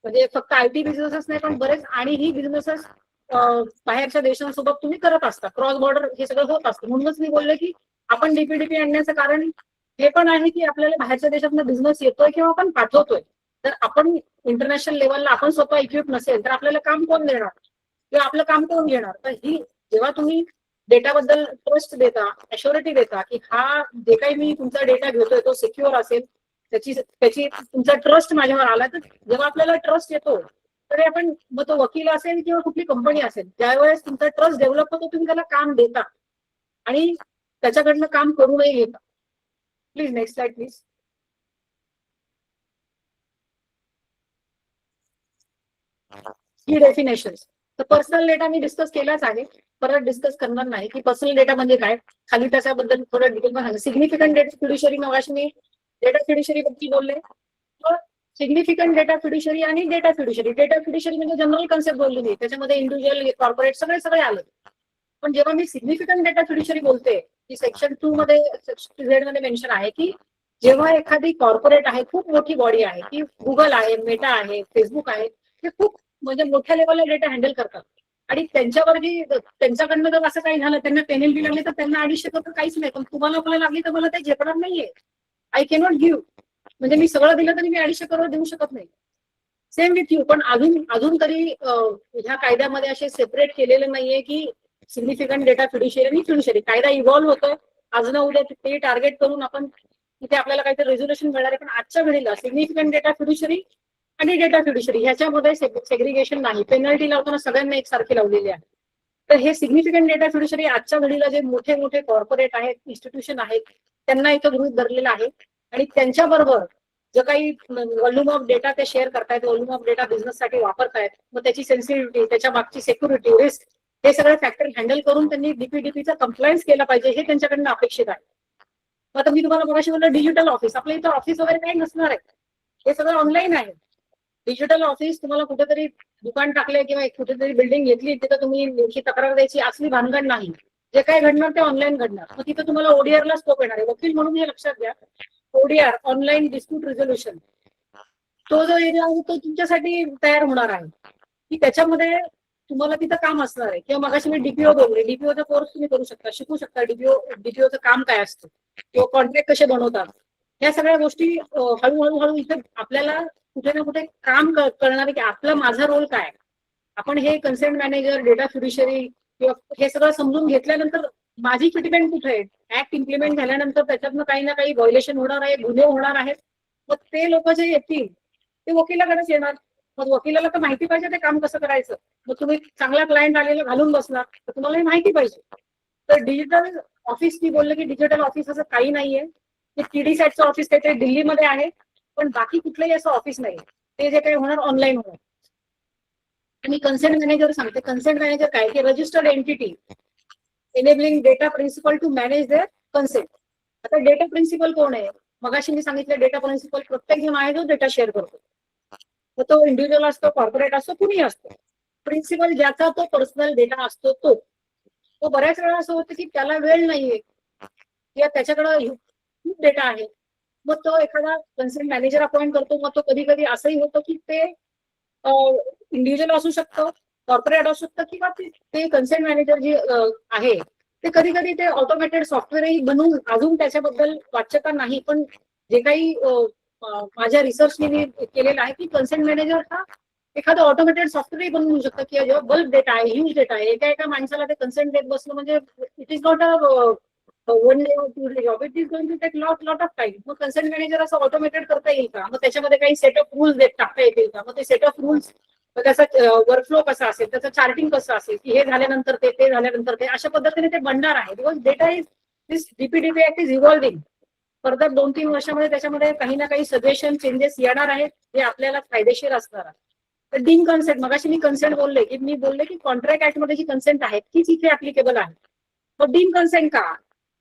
Speaker 2: म्हणजे फक्त IT बिझनेसेस नाही पण बरेच आणि ही बिझनेसेस बाहेरच्या देशांसोबत तुम्ही करत असता, क्रॉस बॉर्डर हे सगळं होत असतं. म्हणूनच मी बोलले की आपण DPDP आणण्याचं कारण हे पण आहे की आपल्याला बाहेरच्या देशातनं बिझनेस येतोय किंवा आपण पाठवतोय. तर आपण इंटरनॅशनल लेवलला आपण स्वतः इक्विप नसेल तर आपल्याला काम कोण देणार किंवा आपलं काम कोण घेणार. तर ही जेव्हा तुम्ही डेटाबद्दल ट्रस्ट देता, अश्युरिटी देता की हा जे काही मी तुमचा डेटा घेतोय तो सिक्युअर असेल, त्याची तुमचा ट्रस्ट माझ्यावर आला, तर जेव्हा आपल्याला ट्रस्ट येतो तरी आपण मग तो वकील असेल किंवा कुठली कंपनी असेल, ज्यावेळेस तुमचा ट्रस्ट डेव्हलप होतो तुम्ही त्याला काम देता आणि त्याच्याकडनं काम करूनही घेता. Please next slide please. की डेफिनेशन्स. तर पर्सनल डेटा मी डिस्कस केलाच आहे, परत डिस्कस करणार नाही की पर्सनल डेटा म्हणजे काय. खाली त्याच्याबद्दल थोडं डिटेल सांगा. सिग्निफिकंट डेटा फिड्युशरी, मगाशी मी डेटा फिड्युशरी बद्दल बोलले. सिग्निफिकंट डेटा फिड्युशरी आणि डेटा फिड्युशरी. डेटा फिड्युशरी म्हणजे जनरल कन्सेप्ट बोलली मी, त्याच्यामध्ये इंडिव्हिज्युअल, कॉर्पोरेट सगळे आलं. पण जेव्हा मी सिग्निफिकंट डेटा फिड्युशरी बोलते की सेक्शन 2 मध्ये Z मध्ये मेन्शन आहे की जेव्हा एखादी कॉर्पोरेट आहे, खूप मोठी बॉडी आहे, की गुगल आहे, मेटा आहे, फेसबुक आहे, ते खूप म्हणजे मोठ्या लेवलला डेटा हँडल करतात आणि त्यांच्यावर जी त्यांच्याकडनं जर असं काही झालं, त्यांना पेनल्टी लागली तर त्यांना 250 करोड काहीच नाही. पण तुम्हाला कोणाला लागली तर मला ते झेपणार नाहीये. I cannot give. म्हणजे मी सगळं दिलं तरी मी 250 करोड देऊ शकत नाही. Same with you. पण अजून तरी ह्या कायद्यामध्ये असे सेपरेट केलेलं नाहीये की सिग्निफिकंट डेटा फिड्युशरी आणि फिड्युशरी. कायदा इव्हॉल्व्ह होतोय, आज ना उद्या ते टार्गेट करून आपण तिथे आपल्याला काहीतरी रेझोल्युशन मिळणार आहे. पण आजच्या घडीला सिग्निफिकंट डेटा फिड्युशरी आणि डेटा फिड्युशरी ह्याच्यामध्ये सेग्रिगेशन नाही. पेनल्टी लावताना सगळ्यांना एकसारखी लावलेली आहे. तर हे सिग्निफिकंट डेटा फिड्युशरी आजच्या घडीला जे मोठे मोठे कॉर्पोरेट आहेत, इन्स्टिट्यूशन आहेत, त्यांना इथं गृहीत धरलेलं आहे. आणि त्यांच्याबरोबर जो काही व्हॉल्यूम ऑफ डेटा ते शेअर करतायत, व्हॉल्यूम ऑफ डेटा बिझनेससाठी वापरतायत, मग त्याची सेन्सिटिव्हिटी, त्याच्या मागची सिक्युरिटी, रिस्क, हे सगळे फॅक्टर हँडल करून त्यांनी DPDPचा कम्प्लायन्स केला पाहिजे, हे त्यांच्याकडनं अपेक्षित आहे. आता मी तुम्हाला मगाशी बोललो डिजिटल ऑफिस. आपल्या इथं ऑफिस वगैरे काही नसणार आहे, हे सगळं ऑनलाईन आहे. डिजिटल ऑफिस तुम्हाला कुठेतरी दुकान टाकले किंवा कुठेतरी बिल्डिंग घेतली तिथं तुम्ही लेखी तक्रार द्यायची असली भानगड नाही. जे काय घडणार ते ऑनलाईन घडणार. मग तिथं तुम्हाला ODR ला स्कोप येणार आहे. वकील म्हणून हे लक्षात घ्या, ODR ऑनलाईन डिस्प्यूट रिझोल्युशन, तो जो एरिया आहे तो तुमच्यासाठी तयार होणार आहे की त्याच्यामध्ये तुम्हाला तिथं काम असणार आहे. किंवा मगाशी मी DPO बोलले, DPOचा कोर्स तुम्ही करू शकता, शिकू शकता. DPOचं काम काय असतं किंवा कॉन्ट्रॅक्ट कसे बनवतात, ह्या सगळ्या गोष्टी हळूहळू इथे आपल्याला कुठे ना कुठे काम कळणार की आपला माझा रोल काय. आपण हे कन्सेंट मॅनेजर, डेटा फिड्युशरी किंवा हे सगळं समजून घेतल्यानंतर माझी फिटमेंट कुठे आहे. ऍक्ट इम्प्लिमेंट झाल्यानंतर त्याच्यातनं काही ना काही व्हायोलेशन होणार आहे, गुन्हे होणार आहेत. मग ते लोक जे येतील ते वकिलाकडेच येणार. मग वकिलाला तर माहिती पाहिजे ते काम कसं करायचं. मग तुम्ही चांगला क्लायंट आलेला घालून बसणार तर तुम्हाला हे माहिती पाहिजे. तर डिजिटल ऑफिस, मी बोलले की डिजिटल ऑफिस असं काही नाहीये. TDSATचं ऑफिस काहीतरी दिल्लीमध्ये आहे, पण बाकी कुठलंही असं ऑफिस नाही. ते जे काही होणार ऑनलाईन होणार. आणि कन्सेंट मॅनेजर सांगते. कन्सेंट मॅनेजर काय, की registered entity enabling data principal to manage their consent. आता डेटा प्रिन्सिपल कोण आहे? मगाशी मी सांगितलं डेटा प्रिन्सिपल प्रत्येक जण आहे जो डेटा शेअर करतो. मग तो इंडिव्हिज्युअल असतो, कॉर्पोरेट असतो, कुणी असतो. प्रिन्सिपल ज्याचा तो पर्सनल डेटा असतो तो बऱ्याच वेळा असं होतं की त्याला वेळ नाहीये किंवा त्याच्याकडे खूप डेटा आहे. मग तो एखादा कन्सेंट मॅनेजर अपॉइंट करतो. मग तो कधी कधी असंही होतं की ते इंडिव्हिज्युअल असू शकतं, कॉर्पोरेट असू शकतं, किंवा ते कन्सेंट मॅनेजर जे आहे ते कधी कधी ते ऑटोमेटेड सॉफ्टवेअरही बनवून अजून त्याच्याबद्दल वाच्यता नाही. पण जे काही माझ्या रिसर्चने मी केलेलं आहे की कन्सेंट मॅनेजर हा एखादं ऑटोमेटेड सॉफ्टवेअरही बनवू शकतं की जेव्हा बल्क डेटा आहे, ह्यूज डेटा आहे, एका माणसाला ते कन्सेंट देत बसणं म्हणजे it is not a one day to day job. It is going to take lot of time. मग कन्सेंट मॅनेजर असं ऑटोमेटेड करता येईल का? मग त्याच्यामध्ये काही सेट ऑफ रूल्स टाकता येतील का? मग ते सेट ऑफ रूल्स, त्याचा वर्कफ्लो कसा असेल, त्याचं चार्टिंग कसं असेल की हे झाल्यानंतर ते झाल्यानंतर ते, अशा पद्धतीने ते बनणार आहे. Because data is this DPDP act is evolving. Further 2-3 वर्षामध्ये त्याच्यामध्ये काही ना काही सजेशन चेंजेस येणार आहेत जे आपल्याला फायदेशीर असणार आहे. तर डीम कन्सेंट, मगाशी मी कन्सेंट बोलले की कॉन्ट्रॅक्ट ऍक्ट मध्ये जी कन्सेंट आहे तीच इथे ऍप्लिकेबल आहे. मग डीम कन्सेंट का?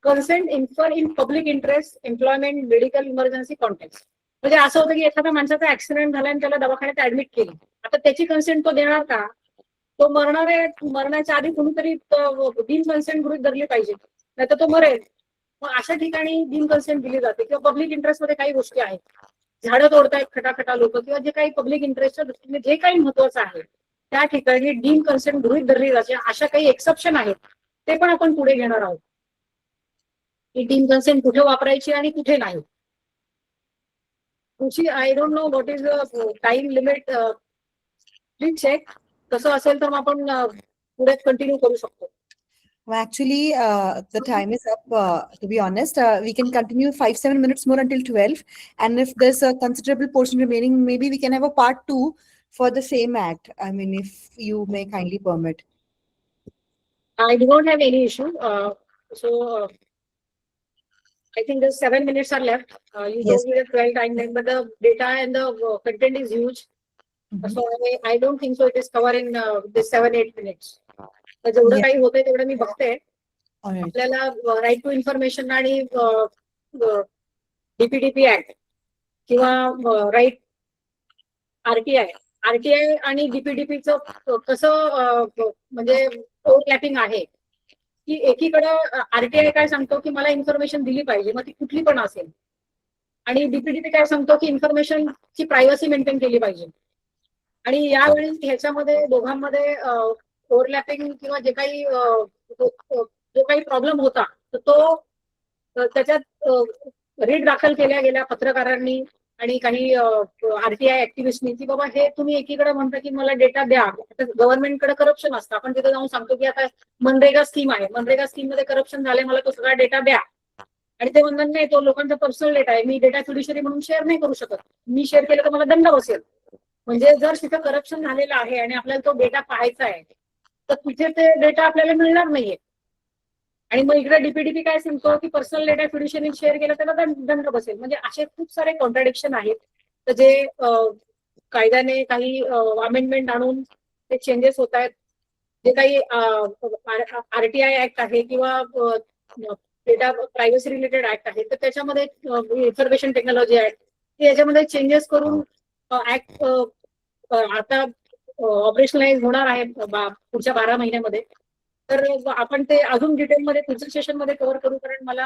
Speaker 2: Consent in public interest, employment, medical emergency context. म्हणजे असं होतं की एखाद्या माणसाचा ऍक्सिडेंट झाला आणि त्याला दवाखान्यात ऍडमिट केली. आता त्याची कन्सेंट तो देणार का? तो मरणार आहे, मरण्याच्या आधी कुणीतरी डीम कन्सेंट गृहीत धरली पाहिजे, नाही तर तो मरेल. मग अशा ठिकाणी डीम कन्सेंट दिली जाते. किंवा पब्लिक इंटरेस्ट मध्ये काही गोष्टी आहेत, झाडं तोडतायत खटाखटा लोक, किंवा जे काही पब्लिक इंटरेस्टच्या दृष्टीने जे काही महत्वाचं आहे त्या ठिकाणी डीम कन्सेंट गृहीत धरली जाते. अशा काही एक्सेप्शन आहेत ते पण आपण पुढे घेणार आहोत की डीम कन्सेंट कुठे वापरायची आणि कुठे नाही. तुझी I don't know what is the time limit. Please check. तसं असेल तर आपण पुढे कंटिन्यू करू शकतो.
Speaker 1: Actually, the time is up. To be honest, we can continue 5-7 minutes more until 12. And if there's a considerable portion remaining, maybe we can have a part 2 for the same act. I mean, if you may kindly permit.
Speaker 2: I do not have any issue. So I think the 7 minutes are left. You
Speaker 1: Yes.
Speaker 2: told me the 12 time limit, but the data and the content is huge. So I don't think so it is covered in this 7-8 minutes. तर जेवढं
Speaker 1: Yeah.
Speaker 2: काही होतंय तेवढं मी बघते.
Speaker 1: All right.
Speaker 2: आपल्याला right to information आणि DPDP act किंवा right RTI आणि डीपीडीपीचं कसं म्हणजे ओव्हरलॅपिंग आहे की एकीकडं आरटीआय काय सांगतो की मला इन्फॉर्मेशन दिली पाहिजे, मग ती कुठली पण असेल, आणि डीपीडीपी काय सांगतो की इन्फॉर्मेशनची प्रायव्हसी मेंटेन केली पाहिजे. आणि यावेळी ह्याच्यामध्ये दोघांमध्ये ओव्हरलॅपिंग किंवा जे काही जो काही प्रॉब्लेम होता तर तो त्याच्यात रीट दाखल केल्या गेल्या पत्रकारांनी आणि काही आरटीआय ऍक्टिव्हिस्टनी की बाबा हे तुम्ही एकीकडे म्हणता की मला डेटा द्या. आता गव्हर्नमेंटकडे करप्शन असतं. आपण तिथे जाऊन सांगतो की आता मनरेगा स्कीम आहे, मनरेगा स्कीम मध्ये करप्शन झाले, मला तो सगळा डेटा द्या. आणि ते म्हणतात नाही, तो लोकांचा पर्सनल डेटा आहे, मी डेटा फिड्युशरी म्हणून शेअर नाही करू शकत, मी शेअर केलं तर मला दंड बसेल. म्हणजे जर तिथं करप्शन झालेलं आहे आणि आपल्याला तो डेटा पाहायचा आहे तर तिथे ते डेटा आपल्याला मिळणार नाहीये. आणि मग इकडे डीपीडीपी काय सांगतो की पर्सनल डेटा फिड्युशरी शेअर केला त्याला दंड बसेल. म्हणजे असे खूप सारे कॉन्ट्राडिक्शन आहेत तर जे कायद्याने काही अमेंडमेंट आणून ते चेंजेस होत आहेत. जे काही आरटीआय ऍक्ट आहे किंवा डेटा प्रायव्हसी रिलेटेड ऍक्ट आहे तर त्याच्यामध्ये इन्फॉर्मेशन टेक्नॉलॉजी ऍक्ट याच्यामध्ये चेंजेस करून ऍक्ट आता ऑपरेशनलाइज होणार आहे पुढच्या 12 महिन्यामध्ये. तर आपण ते अजून डिटेलमध्ये पुढच्या सेशनमध्ये कव्हर करू, कारण मला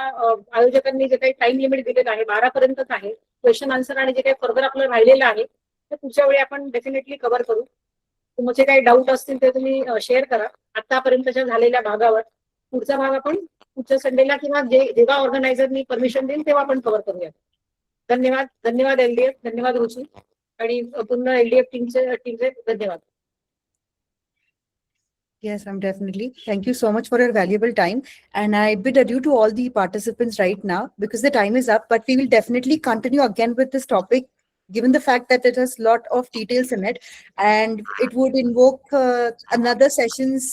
Speaker 2: आयोजकांनी जे काही टाइम लिमिट दिलेलं आहे 12 पर्यंतच आहे. क्वेश्चन आन्सर आणि जे काही फर्दर आपलं राहिलेलं आहे ते पुढच्या वेळी आपण डेफिनेटली कव्हर करू. तुमचे काही डाऊट असतील ते तुम्ही शेअर करा आतापर्यंतच्या झालेल्या भागावर. पुढचा भाग आपण पुढच्या संडेला किंवा जेव्हा ऑर्गनायझरनी परमिशन देईल तेव्हा आपण कव्हर करूया. धन्यवाद एलडीएफ, धन्यवाद रुची आणि पूर्ण एलडीएफ टीमचे धन्यवाद.
Speaker 1: Yes, I'm definitely. Thank you so much for your valuable time. And I bid adieu to all the participants right now because the time is up, but we will definitely continue again with this topic, given the fact that it has a lot of details in it and it would invoke another session's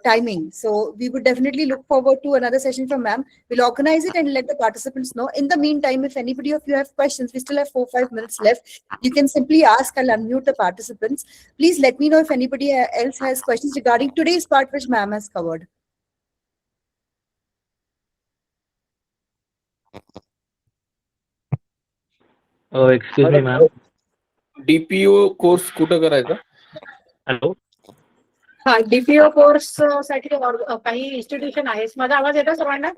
Speaker 1: timing. So we would definitely look forward to another session from ma'am. We'll organize it and let the participants know. In the meantime, if anybody of you have questions, we still have 4-5 minutes left. You can simply ask. I'll unmute the participants. Please let me know if anybody else has questions regarding today's part which ma'am has covered.
Speaker 12: Excuse me ma'am.
Speaker 5: DPO course कुठं करायचा?
Speaker 12: Hello.
Speaker 2: हा, DPO course साठी काही institution आहे. माझा आवाज येतो सर्वांना?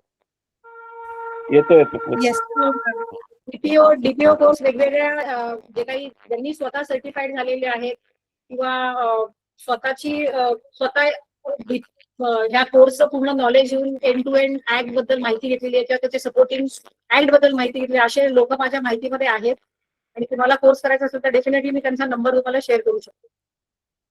Speaker 5: येतो येतो.
Speaker 1: Yes.
Speaker 2: डीपीओ कोर्स वेगवेगळ्या जे काही ज्यांनी स्वतः सर्टिफाईड झालेले आहेत किंवा स्वतः ह्या कोर्सचं पूर्ण नॉलेज येऊन एंड टू एंड ऍक्ट बद्दल माहिती घेतलेली आहे, त्याचे सपोर्टिंग ऍक्ट बद्दल माहिती घेतली, असे लोक माझ्या माहितीमध्ये आहेत. आणि तुम्हाला कोर्स करायचा असेल तर डेफिनेटली मी त्यांचा नंबर तुम्हाला शेअर करू शकतो.